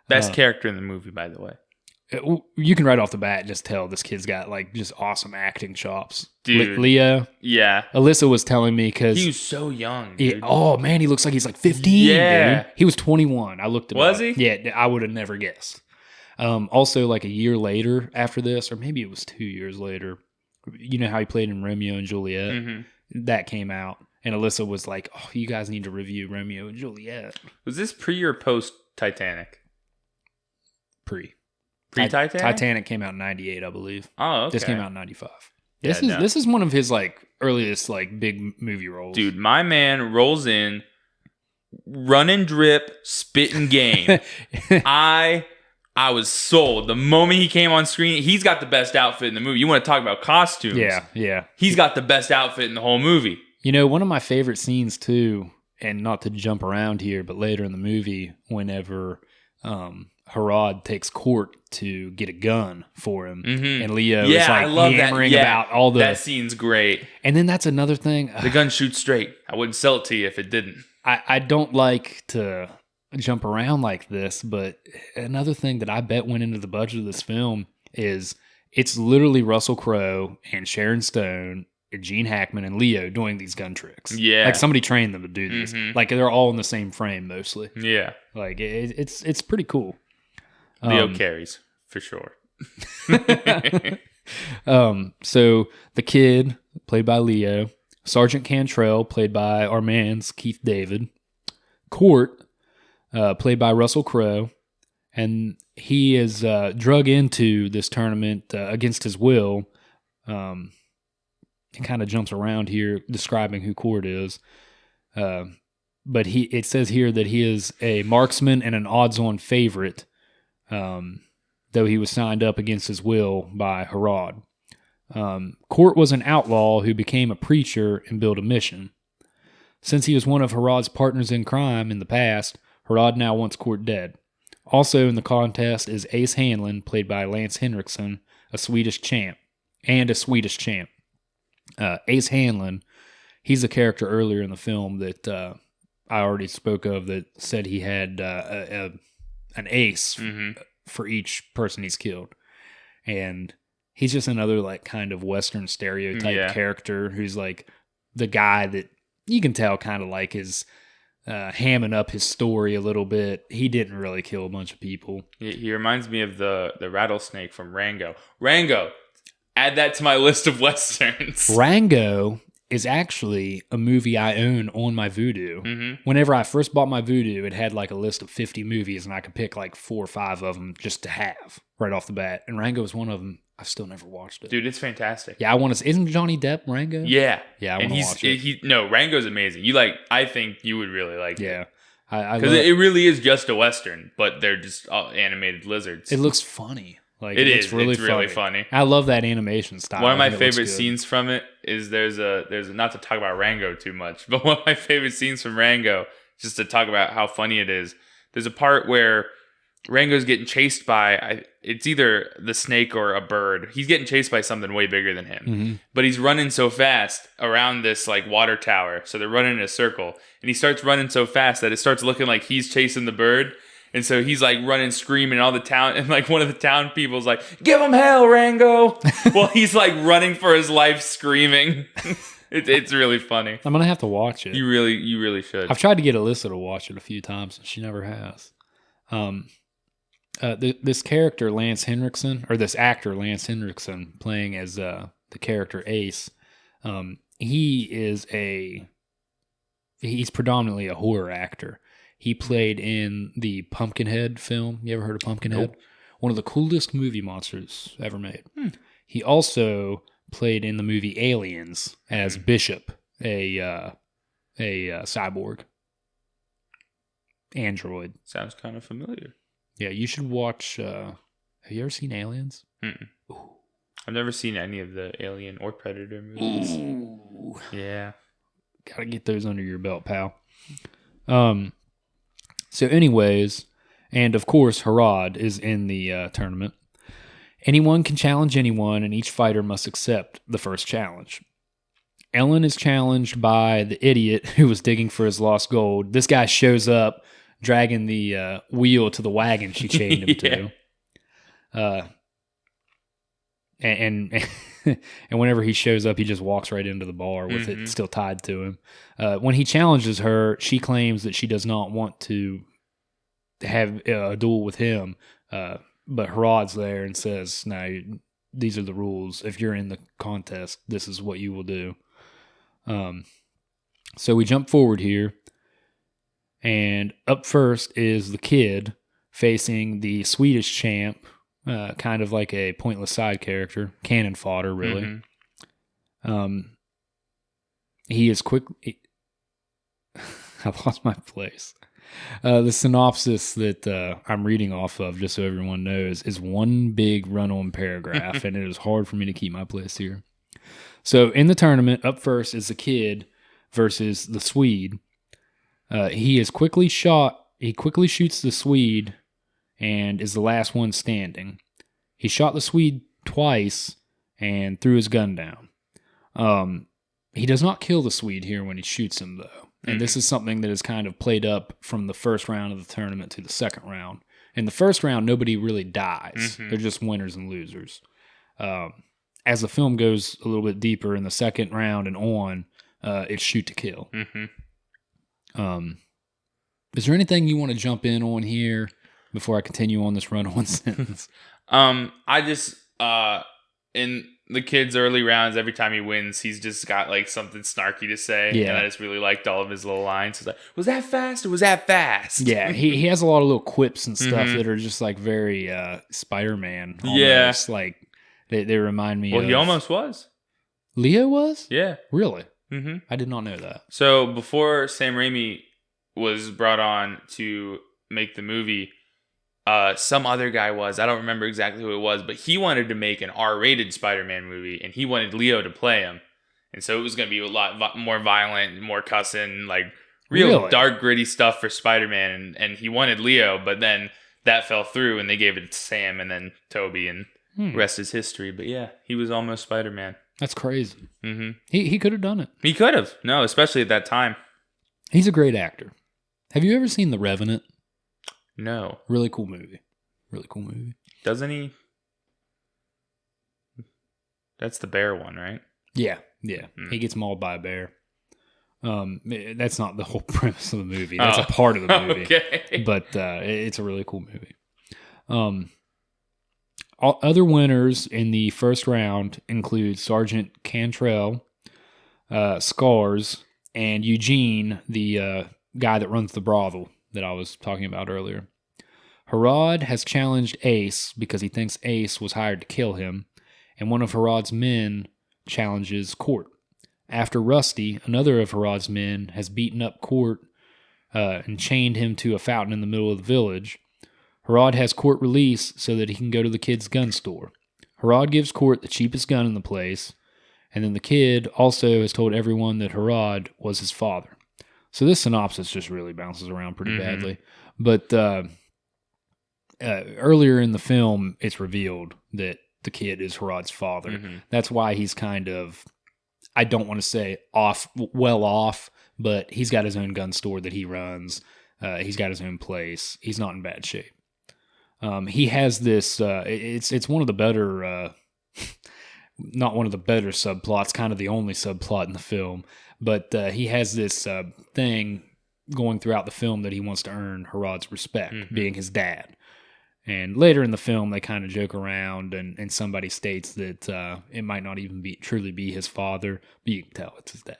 Best character in the movie, by the way. You can right off the bat just tell this kid's got like just awesome acting chops. Dude. Leo. Yeah. Alyssa was telling me because he was so young, dude. Oh man, he looks like he's like 15. Yeah. Dude. He was 21. I looked him up. Was he? Yeah, I would have never guessed. Also, like a year later after this, or maybe it was 2 years later, you know how he played in Romeo and Juliet? That came out, and Alyssa was like, "Oh, you guys need to review Romeo and Juliet." Was this pre or post Titanic? Pre-Titanic? Titanic came out in 98, I believe. Oh, okay. This came out in 95. This is one of his like earliest like big movie roles. Dude, my man rolls in, run and drip, spit and game. I was sold. The moment he came on screen, he's got the best outfit in the movie. You want to talk about costumes? Yeah. He's got the best outfit in the whole movie. You know, one of my favorite scenes too, and not to jump around here, but later in the movie, whenever Harad takes Court to get a gun for him, and Leo is like hammering about all the... That scene's great. And then that's another thing. The gun shoots straight. I wouldn't sell it to you if it didn't. I don't like to jump around like this, but another thing that I bet went into the budget of this film is it's literally Russell Crowe and Sharon Stone and Gene Hackman and Leo doing these gun tricks. Yeah. Like somebody trained them to do these. Like they're all in the same frame mostly. Yeah. Like it's pretty cool. Leo carries for sure. So the kid, played by Leo, Sergeant Cantrell, played by our man's Keith David, Court, played by Russell Crowe, and he is drug into this tournament against his will. It kind of jumps around here describing who Court is, but it says here that he is a marksman and an odds-on favorite, though he was signed up against his will by Harad. Court was an outlaw who became a preacher and built a mission. Since he was one of Harad's partners in crime in the past, Harad now wants Court dead. Also in the contest is Ace Hanlon, played by Lance Henriksen, a Swedish champ. Ace Hanlon, he's a character earlier in the film that I already spoke of that said he had an ace for each person he's killed. And he's just another like kind of Western stereotype character who's like the guy that you can tell kind of like is hamming up his story a little bit. He didn't really kill a bunch of people. He reminds me of the rattlesnake from Rango. Rango, add that to my list of Westerns. Rango is actually a movie I own on my Vudu. Mm-hmm. Whenever I first bought my Vudu, it had like a list of 50 movies, and I could pick like 4 or 5 of them just to have right off the bat. And Rango is one of them. I've still never watched it. Dude, it's fantastic. Yeah, I want to. Isn't Johnny Depp Rango? Yeah. Yeah, I want to watch it. No, Rango's amazing. I think you would really like it. Yeah. Because it really is just a Western, but they're just all animated lizards. It looks funny. Like It's really funny. I love that animation style. One of my favorite scenes from it is there's a not to talk about Rango too much, but one of my favorite scenes from Rango, just to talk about how funny it is. There's a part where Rango's getting chased by it's either the snake or a bird. He's getting chased by something way bigger than him. Mm-hmm. But he's running so fast around this like water tower. So they're running in a circle. And he starts running so fast that it starts looking like he's chasing the bird. And so he's like running, screaming, all the town, and like one of the town people's like, "Give him hell, Rango!" While he's like running for his life, screaming. It's really funny. I'm gonna have to watch it. You really should. I've tried to get Alyssa to watch it a few times, and she never has. This character Lance Henriksen, or this actor Lance Henriksen, playing as the character Ace, he's predominantly a horror actor. He played in the Pumpkinhead film. You ever heard of Pumpkinhead? Nope. One of the coolest movie monsters ever made. He also played in the movie Aliens as Bishop, a cyborg android. Sounds kind of familiar. Yeah, you should watch. Have you ever seen Aliens? I've never seen any of the Alien or Predator movies. Ooh. Yeah. Gotta get those under your belt, pal. So anyways, and of course, Harad is in the tournament. Anyone can challenge anyone, and each fighter must accept the first challenge. Ellen is challenged by the idiot who was digging for his lost gold. This guy shows up, dragging the wheel to the wagon she chained him to. And whenever he shows up, he just walks right into the bar with it still tied to him. When he challenges her, she claims that she does not want to have a duel with him. But Harad's there and says, "No, these are the rules. If you're in the contest, this is what you will do." So we jump forward here. And up first is the kid facing the Swedish champ, kind of like a pointless side character, cannon fodder, really. He is quick. I lost my place. The synopsis that I'm reading off of, just so everyone knows, is one big run-on paragraph, and it is hard for me to keep my place here. So in the tournament, up first is the kid versus the Swede. He quickly shoots the Swede and is the last one standing. He shot the Swede twice and threw his gun down. He does not kill the Swede here when he shoots him, though. And this is something that is kind of played up from the first round of the tournament to the second round. In the first round, nobody really dies. They're just winners and losers. As the film goes a little bit deeper in the second round and on, it's shoot to kill. Is there anything you want to jump in on here before I continue on this run-on sentence? I just in the kid's early rounds, every time he wins, he's just got like something snarky to say. Yeah. And I just really liked all of his little lines. He's like, "Was that fast or was that fast?" Yeah, he has a lot of little quips and stuff that are just like very Spider-Man. Almost. Yeah. Like they remind me of... Well, he almost was. Leo was? Yeah. Really? I did not know that. So before Sam Raimi was brought on to make the movie, some other guy was. I don't remember exactly who it was, but he wanted to make an R-rated Spider-Man movie, and he wanted Leo to play him. And so it was going to be a lot more violent, more cussing, like real dark, gritty stuff for Spider-Man. And he wanted Leo, but then that fell through, and they gave it to Sam and then Toby, and rest is history. But yeah, he was almost Spider-Man. That's crazy. He could have done it. He could have. No, especially at that time. He's a great actor. Have you ever seen The Revenant? No. Really cool movie. Doesn't he? That's the bear one, right? Yeah. He gets mauled by a bear. That's not the whole premise of the movie. That's a part of the movie. Okay. But it's a really cool movie. Other winners in the first round include Sergeant Cantrell, Scars, and Eugene, the guy that runs the brothel that I was talking about earlier. Harad has challenged Ace because he thinks Ace was hired to kill him, and one of Harad's men challenges Court. After Rusty, another of Harad's men, has beaten up Court and chained him to a fountain in the middle of the village, Harad has Court released so that he can go to the kid's gun store. Harad gives Court the cheapest gun in the place, and then the kid also has told everyone that Harad was his father. So this synopsis just really bounces around pretty badly. But earlier in the film, it's revealed that the kid is Harad's father. That's why he's kind of, I don't want to say well off, but he's got his own gun store that he runs. He's got his own place. He's not in bad shape. He has this, it's one of the better, not one of the better subplots, kind of the only subplot in the film, but he has this thing going throughout the film that he wants to earn Harad's respect, being his dad. And later in the film, they kind of joke around, and somebody states that it might not even truly be his father, but you can tell it's his dad.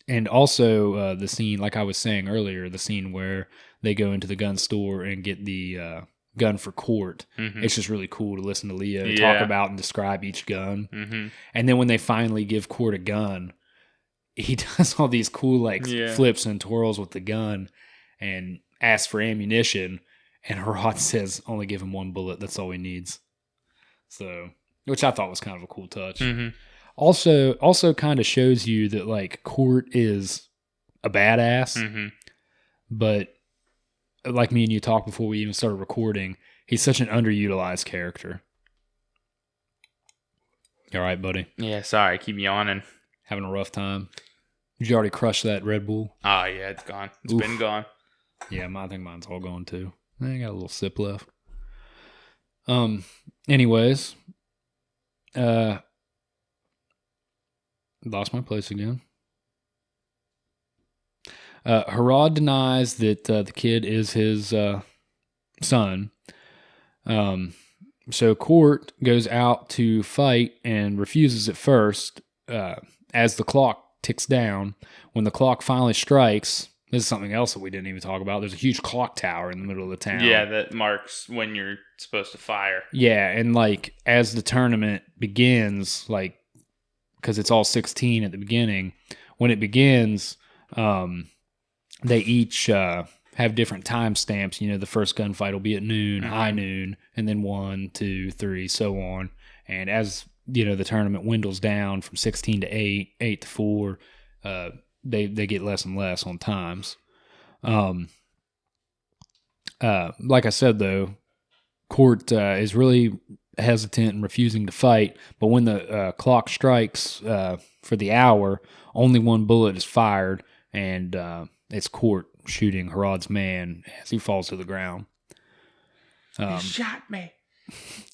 And also the scene, like I was saying earlier, the scene where they go into the gun store and get the gun for Court. It's just really cool to listen to Leo talk about and describe each gun. And then when they finally give Court a gun, he does all these cool flips and twirls with the gun and asks for ammunition, and Harad says only give him one bullet, that's all he needs. So, which I thought was kind of a cool touch. Also kind of shows you that Court is a badass, but like me and you talked before we even started recording, he's such an underutilized character. You all right, buddy? Yeah, sorry, I keep yawning. Having a rough time? Did you already crush that Red Bull? Oh, yeah, it's gone. It's been gone. Yeah, I think mine's all gone too. I got a little sip left. Anyways, lost my place again. Harad denies that the kid is his son. So Court goes out to fight and refuses at first as the clock ticks down. When the clock finally strikes, this is something else that we didn't even talk about. There's a huge clock tower in the middle of the town. Yeah, that marks when you're supposed to fire. Yeah, and as the tournament begins, because it's all 16 at the beginning, when it begins, they each have different time stamps. The first gunfight will be at noon, high noon, and then 1, 2, 3, so on. And as the tournament dwindles down from 16 to 8, 8 to 4, they get less and less on times. Like I said, though, Court is really hesitant and refusing to fight, but when the clock strikes for the hour, only one bullet is fired, and it's Court shooting Harad's man as he falls to the ground. He shot me.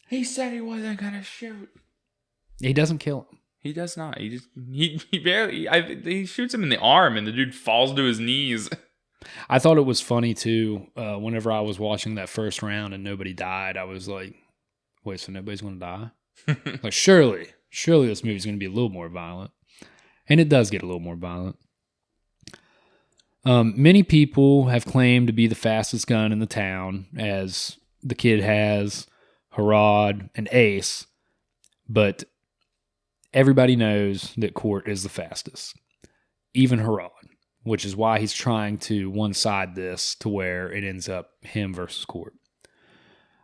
He said he wasn't gonna shoot. He doesn't kill him. He does not. He barely. He shoots him in the arm, and the dude falls to his knees. I thought it was funny too. Whenever I was watching that first round and nobody died, I was like, "Wait, so nobody's gonna die?" Surely this movie's gonna be a little more violent, and it does get a little more violent. Many people have claimed to be the fastest gun in the town, as the kid has, Harad, and Ace, but everybody knows that Court is the fastest, even Harad, which is why he's trying to one-side this to where it ends up him versus Court.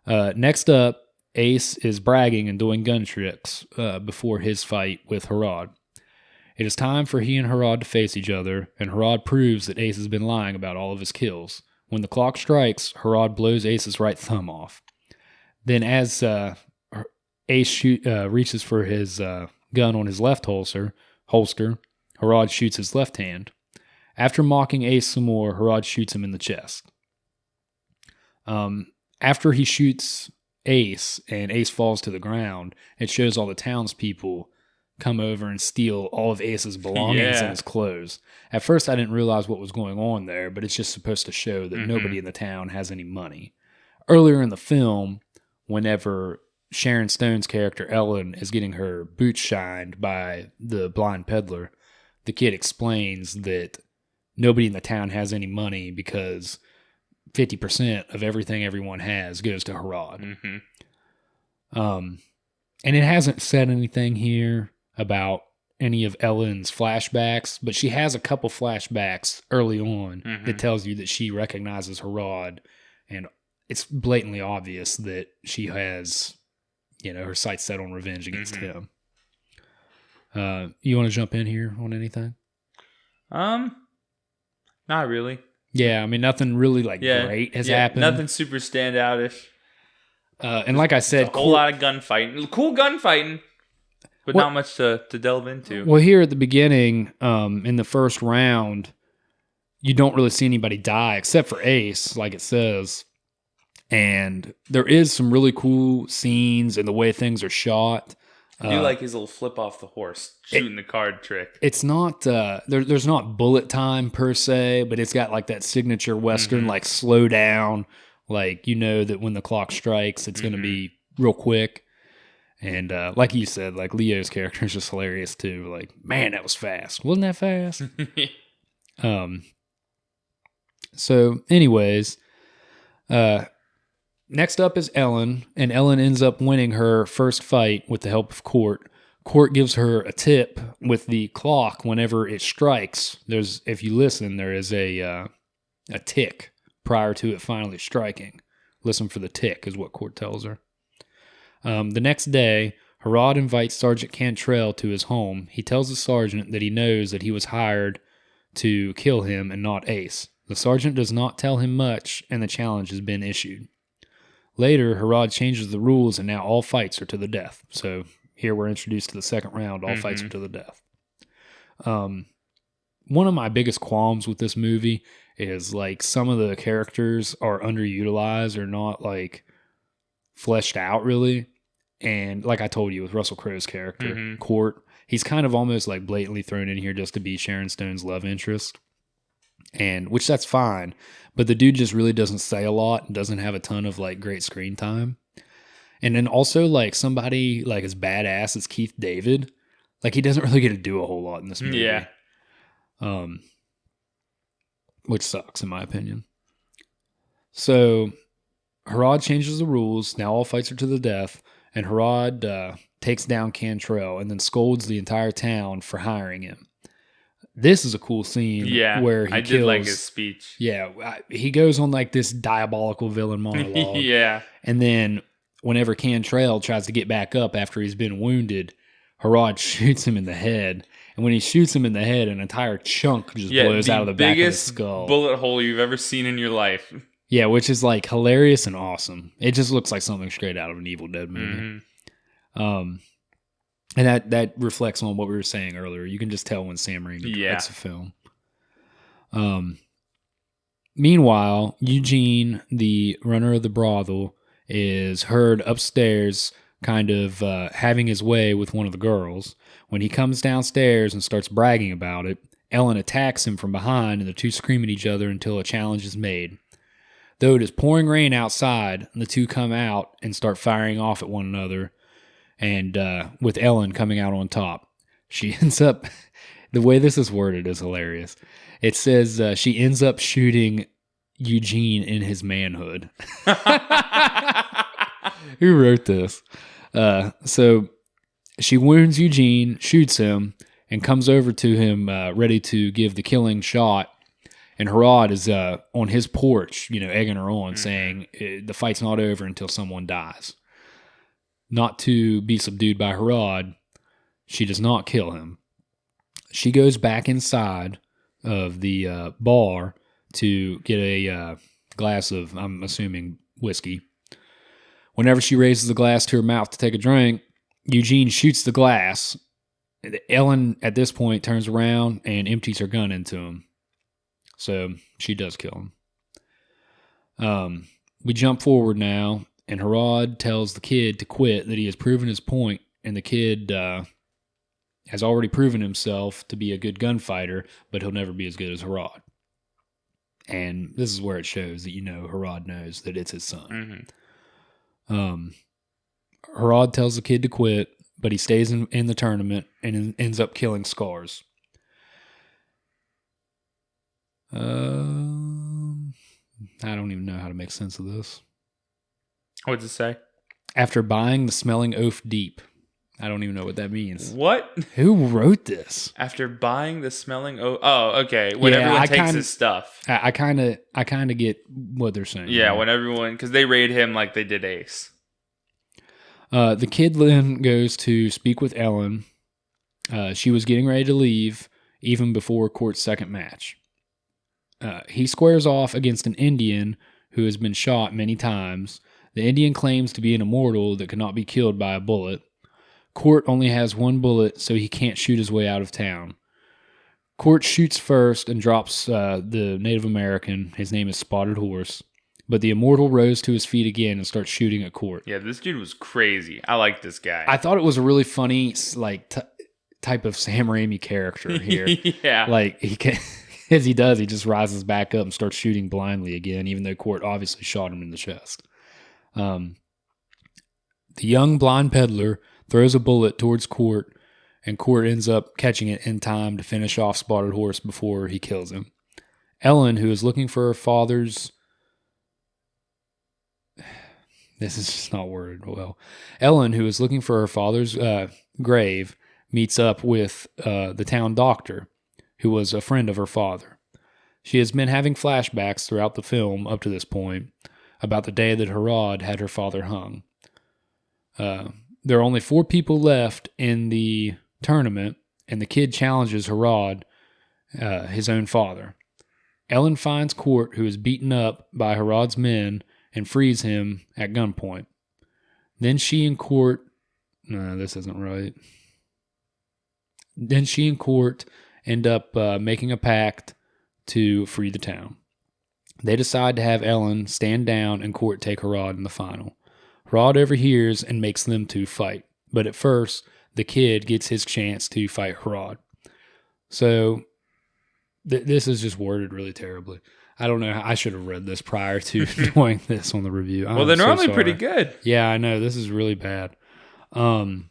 Next up, Ace is bragging and doing gun tricks before his fight with Harad. It is time for he and Harad to face each other, and Harad proves that Ace has been lying about all of his kills. When the clock strikes, Harad blows Ace's right thumb off. Then as Ace reaches for his gun on his left holster, Harad shoots his left hand. After mocking Ace some more, Harad shoots him in the chest. After he shoots Ace and Ace falls to the ground, it shows all the townspeople come over and steal all of Ace's belongings and his clothes. At first, I didn't realize what was going on there, but it's just supposed to show that nobody in the town has any money. Earlier in the film, whenever Sharon Stone's character, Ellen, is getting her boots shined by the blind peddler, the kid explains that nobody in the town has any money because 50% of everything everyone has goes to Harad. Mm-hmm. And it hasn't said anything here about any of Ellen's flashbacks, but she has a couple flashbacks early on that tells you that she recognizes Harad, and it's blatantly obvious that she has, her sights set on revenge against him. You want to jump in here on anything? Not really. Yeah, I mean, nothing really great has happened. Nothing super standoutish. And like I said, a whole lot of gunfighting. Cool gunfighting, but not much to delve into. Well, here at the beginning, in the first round, you don't really see anybody die except for Ace, like it says. And there is some really cool scenes and the way things are shot. I do like his little flip off the horse, shooting the card trick. It's not, there's not bullet time per se, but it's got like that signature Western, like slow down. Like, that when the clock strikes, it's going to be real quick. And like you said, like Leo's character is just hilarious too. Like, man, that was fast. Wasn't that fast? So anyways, next up is Ellen, and Ellen ends up winning her first fight with the help of Court. Court gives her a tip with the clock whenever it strikes. If you listen, there is a tick prior to it finally striking. Listen for the tick is what Court tells her. The next day, Harad invites Sergeant Cantrell to his home. He tells the sergeant that he knows that he was hired to kill him and not Ace. The sergeant does not tell him much, and the challenge has been issued. Later, Harad changes the rules, and now all fights are to the death. So here we're introduced to the second round. All fights are to the death. One of my biggest qualms with this movie is like some of the characters are underutilized or not like fleshed out really. And like I told you with Russell Crowe's character, Court, he's kind of almost like blatantly thrown in here just to be Sharon Stone's love interest. And which that's fine, but the dude just really doesn't say a lot and doesn't have a ton of like great screen time. And then also like somebody like as badass as Keith David, like he doesn't really get to do a whole lot in this movie. Yeah. Which sucks in my opinion. So Harad changes the rules. Now all fights are to the death, and Harad takes down Cantrell and then scolds the entire town for hiring him. This is a cool scene where he kills... did like his speech. Yeah, he goes on like this diabolical villain monologue. Yeah. And then whenever Cantrell tries to get back up after he's been wounded, Harad shoots him in the head. And when he shoots him in the head, an entire chunk just blows out of the back of his skull. Biggest bullet hole you've ever seen in your life. Yeah, which is like hilarious and awesome. It just looks like something straight out of an Evil Dead movie. And that reflects on what we were saying earlier. You can just tell when Sam Raimi directs a film. Meanwhile, Eugene, the runner of the brothel, is heard upstairs kind of having his way with one of the girls. When he comes downstairs and starts bragging about it, Ellen attacks him from behind, and the two scream at each other until a challenge is made. Though it is pouring rain outside, the two come out and start firing off at one another, and with Ellen coming out on top. She ends up, the way this is worded is hilarious. It says she ends up shooting Eugene in his manhood. Who wrote this? So she wounds Eugene, shoots him, and comes over to him ready to give the killing shot. And Harad is on his porch, egging her on, saying the fight's not over until someone dies. Not to be subdued by Harad, she does not kill him. She goes back inside of the bar to get a glass of, I'm assuming, whiskey. Whenever she raises the glass to her mouth to take a drink, Eugene shoots the glass. Ellen, at this point, turns around and empties her gun into him. So she does kill him. We jump forward now, and Harad tells the kid to quit, that he has proven his point, and the kid has already proven himself to be a good gunfighter, but he'll never be as good as Harad. And this is where it shows that, Harad knows that it's his son. Harad tells the kid to quit, but he stays in the tournament and ends up killing Scars. I don't even know how to make sense of this. What's it say? After buying the smelling oaf deep. I don't even know what that means. What? Who wrote this? After buying the smelling oaf. Oh, okay. When everyone takes his stuff. I kind of get what they're saying. Yeah, when everyone, because they raid him like they did Ace. The kid then goes to speak with Ellen. She was getting ready to leave even before Court's second match. He squares off against an Indian who has been shot many times. The Indian claims to be an immortal that cannot be killed by a bullet. Court only has one bullet, so he can't shoot his way out of town. Court shoots first and drops the Native American. His name is Spotted Horse. But the immortal rose to his feet again and starts shooting at Court. Yeah, this dude was crazy. I like this guy. I thought it was a really funny type of Sam Raimi character here. Yeah. Like, he can, as he does, he just rises back up and starts shooting blindly again, even though Court obviously shot him in the chest. The young blind peddler throws a bullet towards Court, and Court ends up catching it in time to finish off Spotted Horse before he kills him. Ellen, who is looking for her father's... This is just not worded well. Ellen, who is looking for her father's grave, meets up with the town doctor, who was a friend of her father. She has been having flashbacks throughout the film up to this point about the day that Harad had her father hung. There are only 4 people left in the tournament, and the kid challenges Harad, his own father. Ellen finds Court, who is beaten up by Harad's men, and frees him at gunpoint. Then she and Court... No, this isn't right. Then she and Court end up making a pact to free the town. They decide to have Ellen stand down and Court take Harad in the final. Harad overhears and makes them two fight. But at first, the kid gets his chance to fight Harad. So, this is just worded really terribly. I don't know. I should have read this prior to doing this on the review. Well, they're normally pretty good. Yeah, I know. This is really bad. So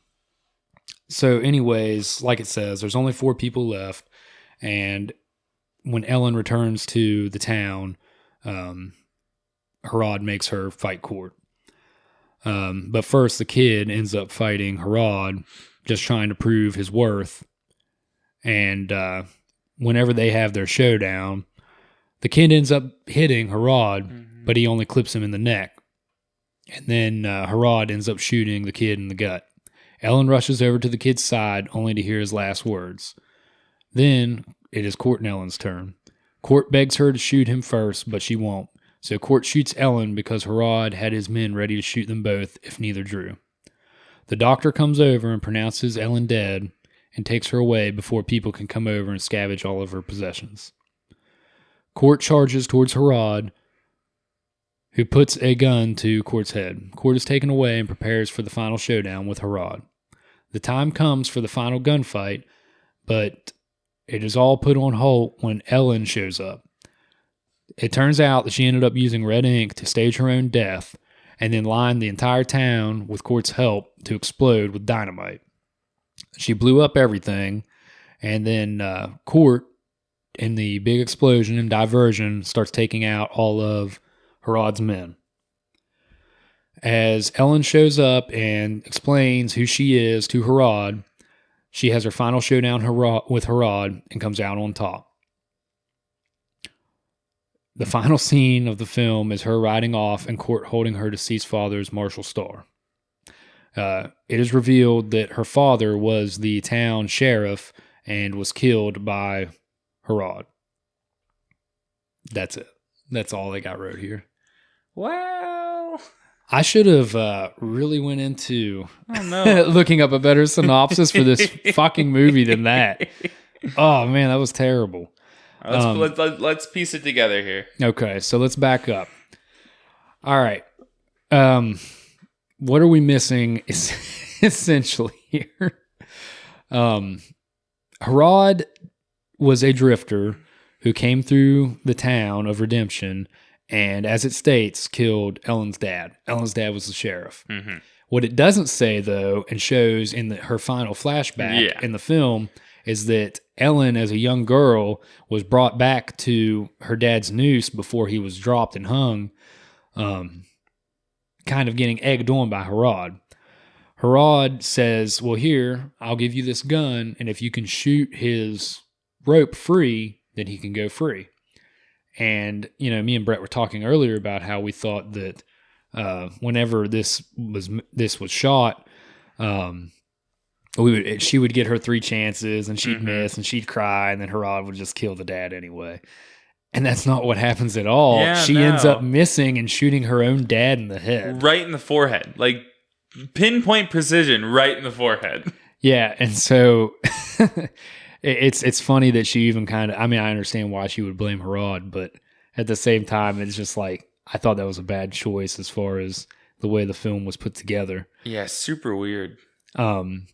anyways, like it says, there's only 4 people left. And when Ellen returns to the town, Harad makes her fight Court. But first, the kid ends up fighting Harad, just trying to prove his worth. And whenever they have their showdown, the kid ends up hitting Harad, but he only clips him in the neck. And then Harad ends up shooting the kid in the gut. Ellen rushes over to the kid's side, only to hear his last words. Then it is Court and Ellen's turn. Court begs her to shoot him first, but she won't. So Court shoots Ellen because Harad had his men ready to shoot them both if neither drew. The doctor comes over and pronounces Ellen dead and takes her away before people can come over and scavenge all of her possessions. Court charges towards Harad, who puts a gun to Court's head. Court is taken away and prepares for the final showdown with Harad. The time comes for the final gunfight, but it is all put on hold when Ellen shows up. It turns out that she ended up using red ink to stage her own death and then lined the entire town with Court's help to explode with dynamite. She blew up everything, and then Court, in the big explosion and diversion, starts taking out all of Harad's men. As Ellen shows up and explains who she is to Harad, she has her final showdown with Harad and comes out on top. The final scene of the film is her riding off and Court holding her deceased father's martial star. It is revealed that her father was the town sheriff and was killed by Harad. That's it. That's all they got wrote here. Well, I should have really went into looking up a better synopsis for this fucking movie than that. Oh man, that was terrible. Let's piece it together here. Okay, so let's back up. All right. What are we missing essentially here? Harad was a drifter who came through the town of Redemption and, as it states, killed Ellen's dad. Ellen's dad was the sheriff. Mm-hmm. What it doesn't say, though, and shows in her final flashback in the film, is that Ellen, as a young girl, was brought back to her dad's noose before he was dropped and hung, kind of getting egged on by Harad. Harad says, well, here, I'll give you this gun, and if you can shoot his rope free, then he can go free. And, me and Brett were talking earlier about how we thought that whenever this was shot, she would get her 3 chances, and she'd miss, and she'd cry, and then Harad would just kill the dad anyway. And that's not what happens at all. Yeah, she ends up missing and shooting her own dad in the head. Right in the forehead. Like, pinpoint precision right in the forehead. Yeah, and so it's funny that she even kind of, I understand why she would blame Harad, but at the same time, it's just like, I thought that was a bad choice as far as the way the film was put together. Yeah, super weird. And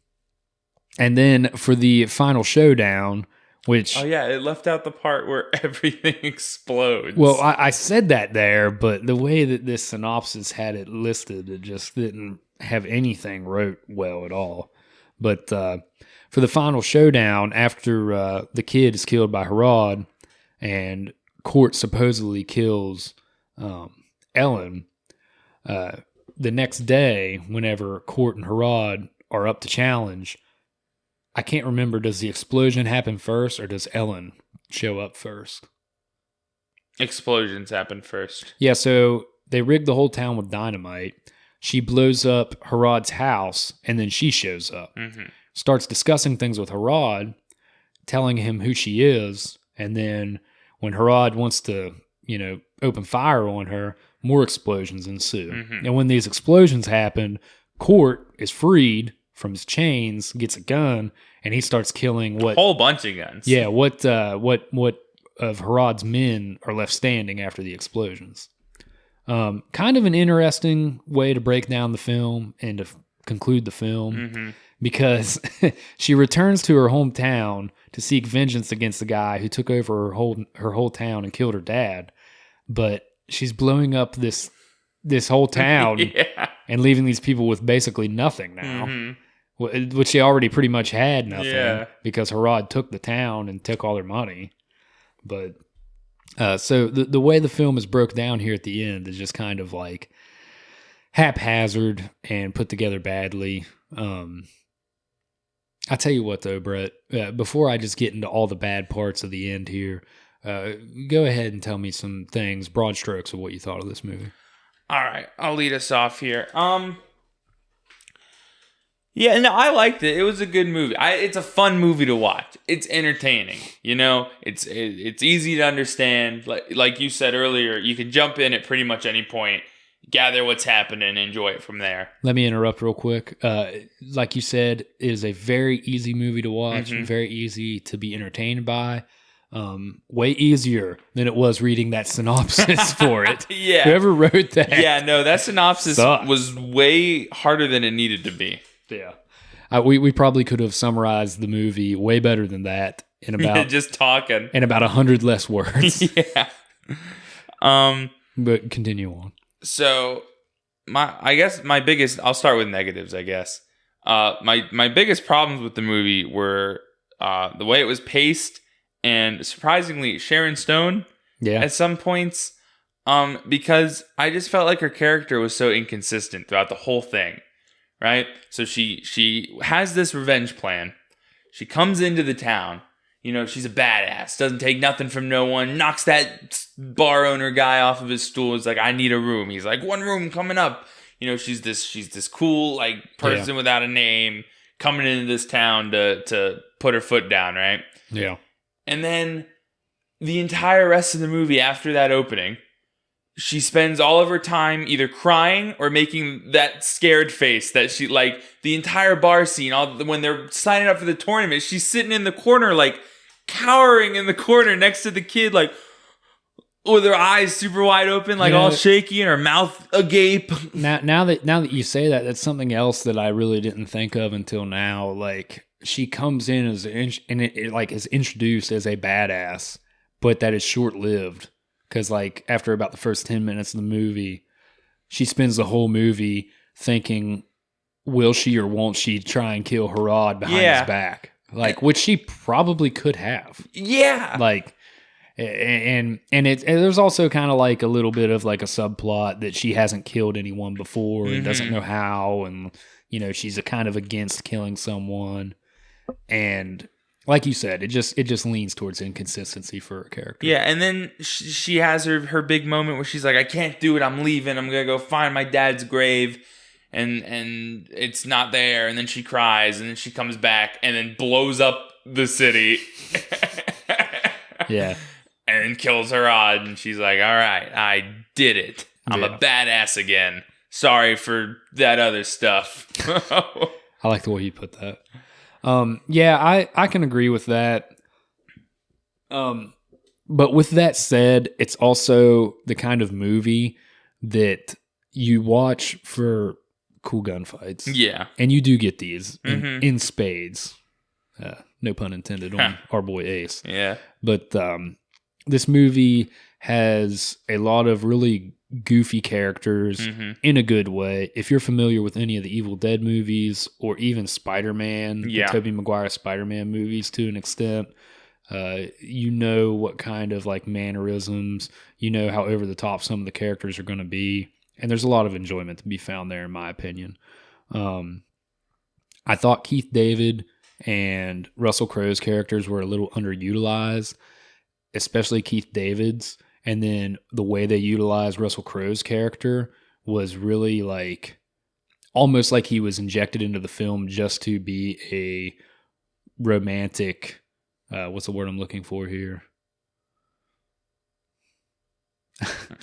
then for the final showdown, which... Oh, yeah, it left out the part where everything explodes. Well, I said that there, but the way that this synopsis had it listed, it just didn't have anything wrote well at all. But for the final showdown, after the kid is killed by Harad and Court supposedly kills Ellen, the next day, whenever Court and Harad are up to challenge, I can't remember, does the explosion happen first or does Ellen show up first? Explosions happen first. Yeah, so they rig the whole town with dynamite. She blows up Harad's house, and then she shows up. Starts discussing things with Harad, telling him who she is, and then when Harad wants to, open fire on her, more explosions ensue. And when these explosions happen, Court is freed from his chains, gets a gun, and he starts killing a whole bunch of guns. Yeah, what of Harad's men are left standing after the explosions. Kind of an interesting way to break down the film and to conclude the film, because she returns to her hometown to seek vengeance against the guy who took over her whole town and killed her dad. But she's blowing up this whole town and leaving these people with basically nothing now, which they already pretty much had nothing because Harad took the town and took all their money. But so the way the film is broke down here at the end is just kind of like haphazard and put together badly. I tell you what, though, Brett, before I just get into all the bad parts of the end here, go ahead and tell me some things, broad strokes of what you thought of this movie. All right, I'll lead us off here. Yeah, no, I liked it. It was a good movie. It's a fun movie to watch. It's entertaining. It's easy to understand. Like you said earlier, you can jump in at pretty much any point, gather what's happening, and enjoy it from there. Let me interrupt real quick. Like you said, it is a very easy movie to watch, very easy to be entertained by. Way easier than it was reading that synopsis for it. Yeah. Whoever wrote that. Yeah, no, that synopsis sucks. Was way harder than it needed to be. Yeah. We probably could have summarized the movie way better than that in about just talking. In about 100 less words. Yeah. But continue on. So I'll start with negatives, I guess. My biggest problems with the movie were the way it was paced and surprisingly Sharon Stone at some points, because I just felt like her character was so inconsistent throughout the whole thing. Right? So she has this revenge plan. She comes into the town. She's a badass. Doesn't take nothing from no one. Knocks that bar owner guy off of his stool. He's like, I need a room. He's like, 1 room coming up. She's this cool person without a name coming into this town to put her foot down, right? Yeah. And then the entire rest of the movie after that opening, she spends all of her time either crying or making that scared face that she, the entire bar scene, when they're signing up for the tournament, she's sitting in the corner, cowering in the corner next to the kid, with her eyes super wide open, all shaky and her mouth agape. Now that you say that, that's something else that I really didn't think of until now. She comes in is introduced as a badass, but that is short-lived. Because, after about the first 10 minutes of the movie, she spends the whole movie thinking will she or won't she try and kill Harad behind Yeah. his back? Like, which she probably could have. Yeah. Like, and there's also kind of like a little bit of like a subplot that she hasn't killed anyone before and doesn't know how, and you know, she's a kind of against killing someone. And like you said, it just leans towards inconsistency for her character. Yeah, and then she has her big moment where she's like, I can't do it, I'm leaving, I'm gonna go find my dad's grave, and it's not there, and then she cries, and then she comes back and then blows up the city. Yeah. And kills Harad, and she's like, all right, I did it. I'm a badass again. Sorry for that other stuff. I like the way you put that. Yeah, I can agree with that. But with that said, it's also the kind of movie that you watch for cool gunfights. Yeah. And you do get these in spades. No pun intended on our boy Ace. Yeah. But this movie has a lot of really goofy characters in a good way. If you're familiar with any of the Evil Dead movies or even Spider-Man, the Tobey Maguire Spider-Man movies to an extent, you know what kind of like mannerisms, you know how over the top some of the characters are going to be. And there's a lot of enjoyment to be found there, in my opinion. I thought Keith David and Russell Crowe's characters were a little underutilized, especially Keith David's. And then the way they utilized Russell Crowe's character was really like almost like he was injected into the film just to be a romantic. What's the word I'm looking for here?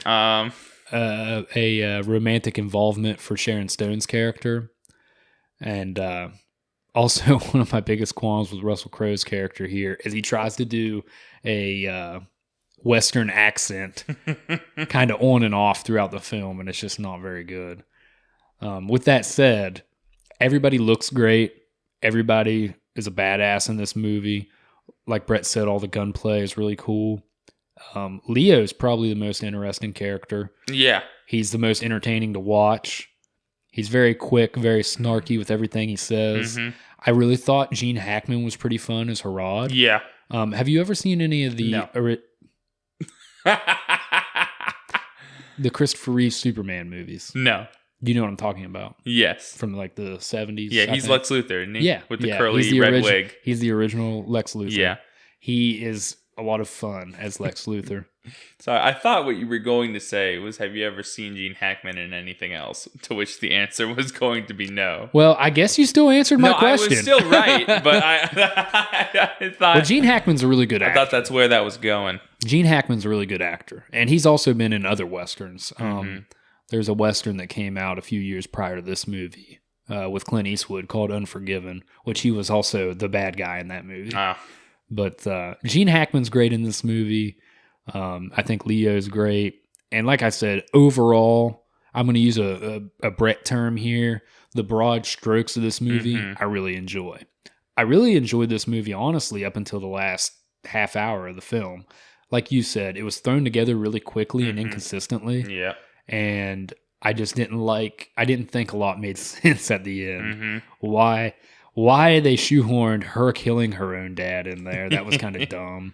A romantic involvement for Sharon Stone's character. And also one of my biggest qualms with Russell Crowe's character here is he tries to do a Western accent kind of on and off throughout the film, and it's just not very good. With that said, everybody looks great. Everybody is a badass in this movie. Like Brett said, all the gunplay is really cool. Leo is probably the most interesting character. Yeah. He's the most entertaining to watch. He's very quick, very snarky with everything he says. I really thought Gene Hackman was pretty fun as Harad. Yeah. Have you ever seen any of the... No. The Christopher Reeve Superman movies? No. Do you know what I'm talking about? Yes. From like the 70s? Yeah, he's Lex Luthor, isn't he? Yeah. With the curly red wig. He's the original Lex Luthor. Yeah. He is a lot of fun as Lex Luthor. So I thought what you were going to say was, have you ever seen Gene Hackman in anything else? To which the answer was going to be no. Well, I guess you still answered my question. I was still right, but I thought... Well, Gene Hackman's a really good actor. I thought that's where that was going. Gene Hackman's a really good actor, and he's also been in other Westerns. There's a Western that came out a few years prior to this movie with Clint Eastwood called Unforgiven, which he was also the bad guy in that movie. But Gene Hackman's great in this movie. I think Leo's great. And like I said, overall, I'm going to use a Brett term here. The broad strokes of this movie, I really enjoy. I really enjoyed this movie, honestly, up until the last half hour of the film. Like you said, it was thrown together really quickly and inconsistently. Yeah. And I just I didn't think a lot made sense at the end. Why they shoehorned her killing her own dad in there, that was kind of dumb.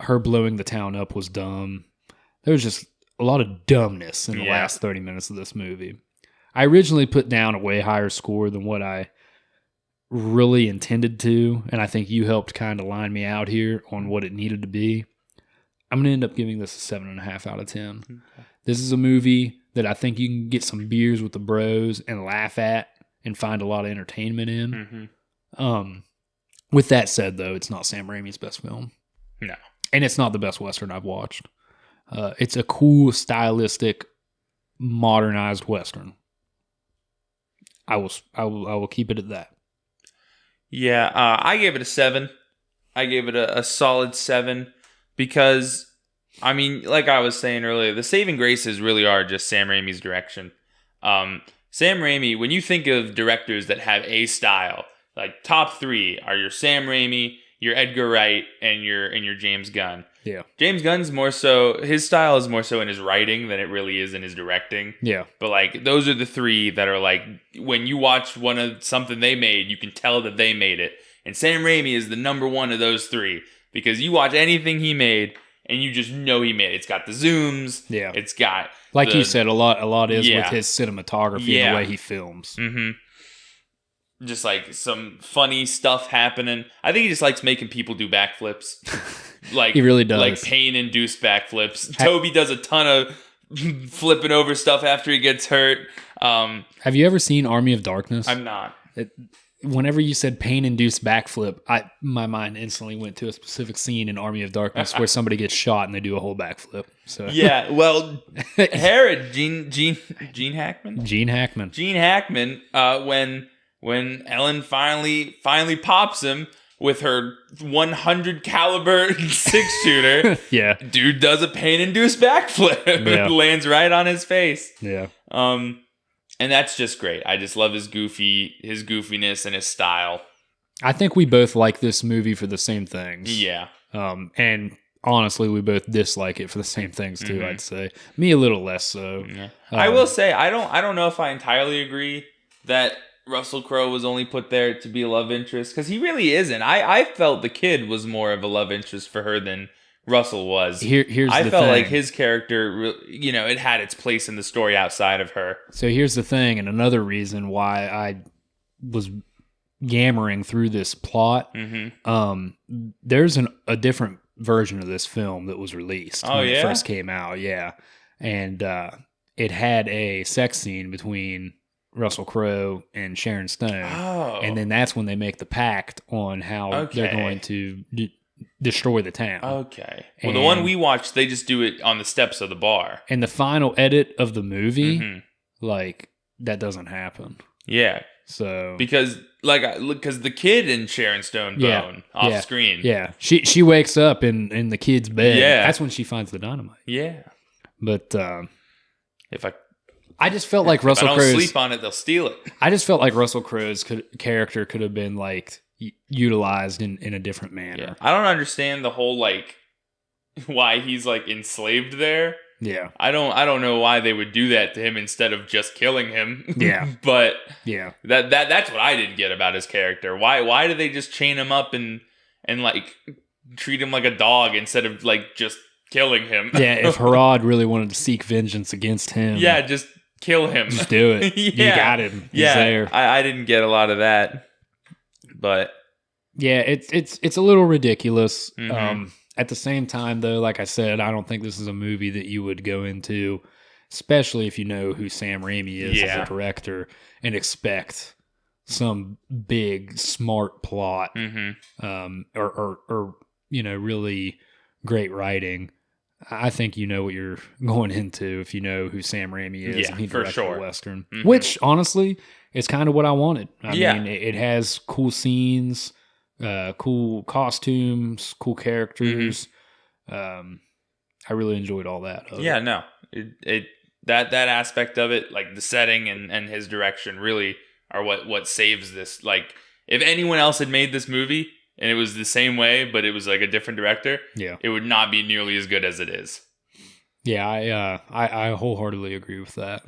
Her blowing the town up was dumb. There was just a lot of dumbness in the last 30 minutes of this movie. I originally put down a way higher score than what I really intended to, and I think you helped kind of line me out here on what it needed to be. I'm going to end up giving this a 7.5 out of 10. Okay. This is a movie that I think you can get some beers with the bros and laugh at and find a lot of entertainment in. With that said, though, it's not Sam Raimi's best film. No. And it's not the best Western I've watched. It's a cool, stylistic, modernized Western. I will keep it at that. Yeah, I gave it a 7. I gave it a solid 7 because, I mean, like I was saying earlier, the saving graces really are just Sam Raimi's direction. Sam Raimi, when you think of directors that have a style, like top 3 are your Sam Raimi, your Edgar Wright, and your James Gunn. Yeah. James Gunn's more so, his style is more so in his writing than it really is in his directing. Yeah. But like those are the three that are like, when you watch something they made, you can tell that they made it. And Sam Raimi is the number one of those three, because you watch anything he made and you just know he made it. It's got the zooms. Yeah. It's got, like you said, a lot is with Yeah. his cinematography and the way he films. Just like some funny stuff happening. I think he just likes making people do backflips. Like He really does. Like pain-induced backflips. Toby does a ton of flipping over stuff after he gets hurt. Have you ever seen Army of Darkness? I'm not. Whenever you said pain-induced backflip, my mind instantly went to a specific scene in Army of Darkness where somebody gets shot and they do a whole backflip. So Yeah, well, Herod, Gene Hackman? Gene Hackman. Gene Hackman, when Ellen finally pops him with her 100 caliber 6-shooter, Yeah. dude does a pain-induced backflip. Yeah. Lands right on his face. Yeah. And that's just great. I just love his goofiness and his style. I think we both like this movie for the same things. Yeah. And honestly, we both dislike it for the same things too, I'd say. Me a little less so. Yeah. I will say, I don't know if I entirely agree that Russell Crowe was only put there to be a love interest, because he really isn't. I felt the kid was more of a love interest for her than Russell was. I felt like his character, it had its place in the story outside of her. So here's the thing, and another reason why I was yammering through this plot. There's a different version of this film that was released when it first came out. Yeah, and it had a sex scene between Russell Crowe and Sharon Stone. And then that's when they make the pact on how they're going to destroy the town. Okay. Well, the one we watched, they just do it on the steps of the bar. And the final edit of the movie, like, that doesn't happen. Yeah. So because the kid and Sharon Stone bone off screen. Yeah. She wakes up in the kid's bed. Yeah. That's when she finds the dynamite. Yeah. But if I just felt like Russell Crowe's... If I don't sleep on it, they'll steal it. I just felt like Russell Crowe's character could have been, like, utilized in a different manner. Yeah. I don't understand the whole, like, why he's, like, enslaved there. Yeah. I don't know why they would do that to him instead of just killing him. Yeah. But yeah. That's what I didn't get about his character. Why did they just chain him up and like treat him like a dog instead of, like, just killing him? Yeah, if Harad really wanted to seek vengeance against him. Yeah, just kill him. Just do it. You got him. He's there. I didn't get a lot of that. But yeah, it's a little ridiculous. At the same time, though, like I said, I don't think this is a movie that you would go into, especially if you know who Sam Raimi is as a director, and expect some big, smart plot, or really great writing. I think you know what you're going into if you know who Sam Raimi is. Yeah, and he for directed sure. a Western, which honestly is kind of what I wanted. I mean, it has cool scenes, cool costumes, cool characters. I really enjoyed all that. Yeah, no, that aspect of it, like the setting and his direction, really are what saves this. Like, if anyone else had made this movie and it was the same way, but it was like a different director, it would not be nearly as good as it is. Yeah, I wholeheartedly agree with that.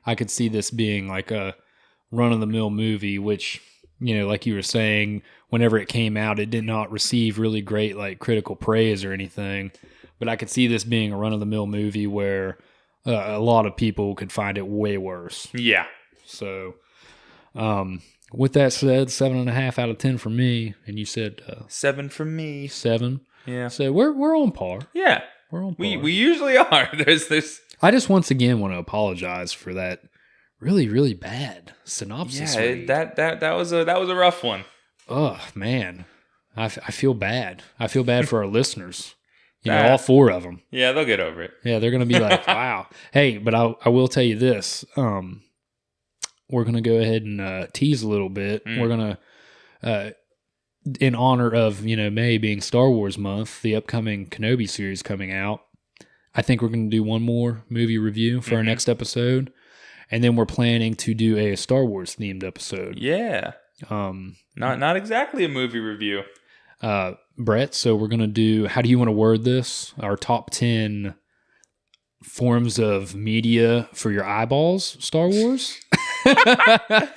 I could see this being like a run-of-the-mill movie, which, like you were saying, whenever it came out, it did not receive really great, like, critical praise or anything. But I could see this being a run-of-the-mill movie where a lot of people could find it way worse. Yeah. So, with that said, 7.5 out of 10 for me, and you said 7 for me. 7. Yeah. So we're on par. Yeah, we're on par. We usually are. There's this. I just once again want to apologize for that really, really bad synopsis. Yeah, that was a rough one. Oh man, I feel bad. I feel bad for our listeners. All 4 of them. Yeah, they'll get over it. Yeah, they're gonna be like, "Wow." Hey, but I will tell you this. We're gonna go ahead and tease a little bit. We're gonna, in honor of May being Star Wars month, the upcoming Kenobi series coming out. I think we're gonna do one more movie review for our next episode, and then we're planning to do a Star Wars themed episode. Yeah. Not exactly a movie review. Brett, so we're going to do, how do you want to word this? Our top 10 forms of media for your eyeballs, Star Wars? Yeah,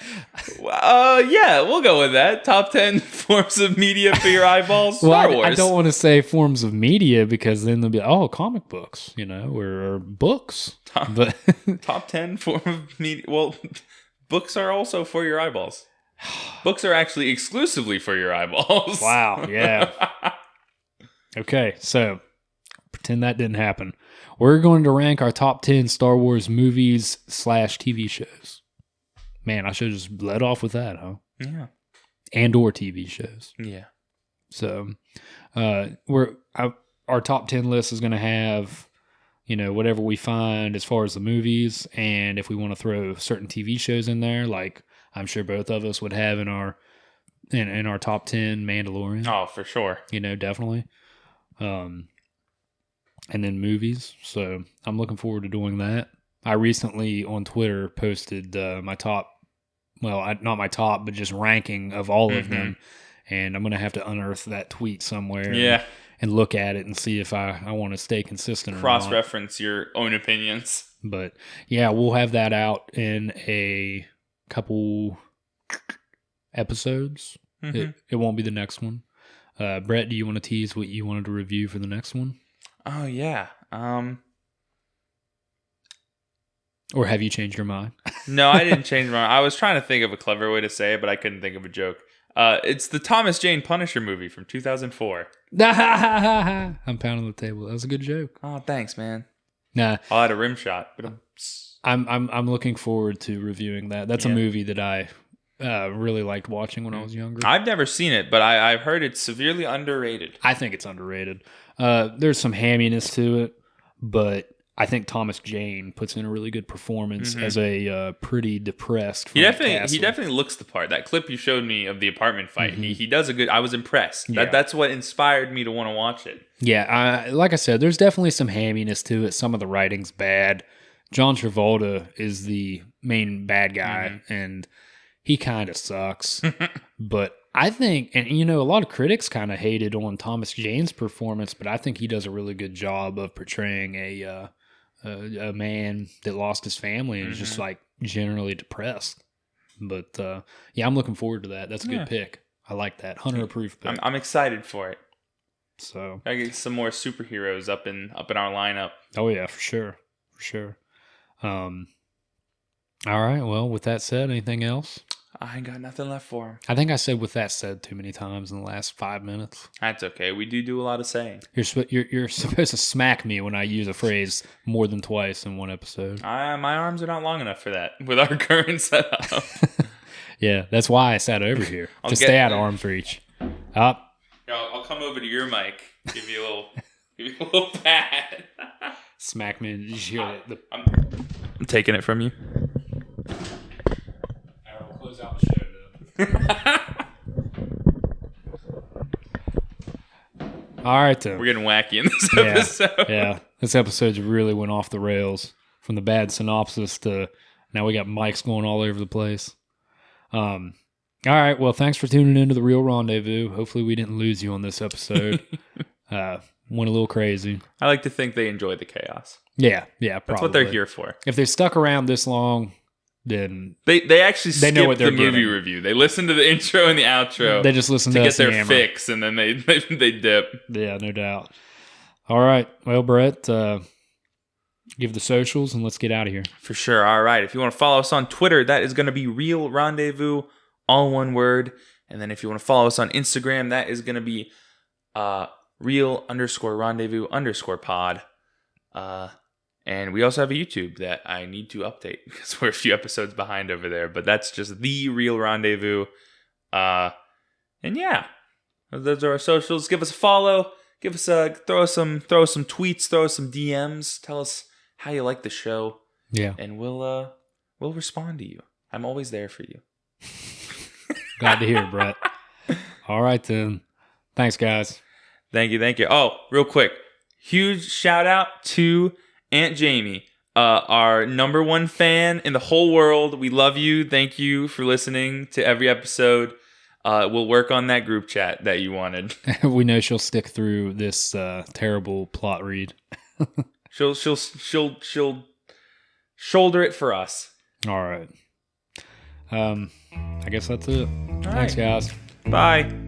we'll go with that. Top 10 forms of media for your eyeballs, Star Wars. I don't want to say forms of media because then they'll be, comic books, or books. But top 10 form of media. Well, books are also for your eyeballs. Books are actually exclusively for your eyeballs. Wow, yeah. Okay, so pretend that didn't happen. We're going to rank our top 10 Star Wars movies / TV shows. Man, I should have just led off with that, huh? Yeah. And or TV shows. Yeah. So, our top 10 list is going to have, whatever we find as far as the movies, and if we want to throw certain TV shows in there, like I'm sure both of us would have in our top 10 Mandalorian. Oh, for sure. Definitely. And then movies. So I'm looking forward to doing that. I recently on Twitter posted my top, not my top, but just ranking of all of them. And I'm going to have to unearth that tweet somewhere. Yeah. And look at it and see if I want to stay consistent or not. Cross-reference your own opinions. But yeah, we'll have that out in a couple episodes. It won't be the next one. Brett, do you want to tease what you wanted to review for the next one? Oh, yeah. Or have you changed your mind? No, I didn't change my mind. I was trying to think of a clever way to say it, but I couldn't think of a joke. It's the Thomas Jane Punisher movie from 2004. I'm pounding the table. That was a good joke. Oh, thanks, man. Nah, I'll add a rim shot. But I'm looking forward to reviewing that. That's a movie that I really liked watching when I was younger. I've never seen it, but I've heard it's severely underrated. I think it's underrated. There's some hamminess to it, but I think Thomas Jane puts in a really good performance as a pretty depressed. He definitely looks the part. That clip you showed me of the apartment fight, he does a good. I was impressed. Yeah. That's what inspired me to want to watch it. Yeah, like I said, there's definitely some hamminess to it. Some of the writing's bad. John Travolta is the main bad guy, and he kind of sucks. But I think, and a lot of critics kind of hated on Thomas Jane's performance, but I think he does a really good job of portraying a man that lost his family and is just like generally depressed. But I'm looking forward to that. That's a good pick. I like that. Hunter approved pick. I'm excited for it. So I get some more superheroes up in our lineup. Oh yeah, for sure. All right. Well, with that said, anything else? I ain't got nothing left for him. I think I said "with that said" too many times in the last 5 minutes. That's okay. We do a lot of saying. You're supposed to smack me when I use a phrase more than twice in one episode. My arms are not long enough for that with our current setup. Yeah, that's why I sat over here to stay out of arm's reach. Up. I'll come over to your mic. Give you a little pat. Smack me. Did you hear that? I'm taking it from you. I will close out the show. All right, then. We're getting wacky in this episode. Yeah, this episode's really went off the rails from the bad synopsis to now we got mics going all over the place. All right, well, thanks for tuning in to The Real Rendezvous. Hopefully we didn't lose you on this episode. Went a little crazy. I like to think they enjoy the chaos. Yeah, probably. That's what they're here for. If they stuck around this long, then they actually skip know what they're the movie getting. Review. They listen to the intro and the outro. They just listen to get us their yammer. fix, and then they dip. Yeah, no doubt. All right, well, Brett, give the socials and let's get out of here. For sure. All right. If you want to follow us on Twitter, that is going to be Real Rendezvous, all one word. And then if you want to follow us on Instagram, that is going to be real_rendezvous_pod. And we also have a YouTube that I need to update because we're a few episodes behind over there. But that's just The Real Rendezvous. And yeah, those are our socials. Give us a follow. Give us throw us some tweets. Throw us some DMs. Tell us how you like the show. Yeah, and we'll respond to you. I'm always there for you. Glad to hear it, Brett. All right, then. Thanks, guys. Thank you. Oh, real quick. Huge shout out to Aunt Jamie, our number one fan in the whole world. We love you. Thank you for listening to every episode. We'll work on that group chat that you wanted. We know she'll stick through this terrible plot read. She'll shoulder it for us. All right. I guess that's it. Thanks, right. guys. Bye.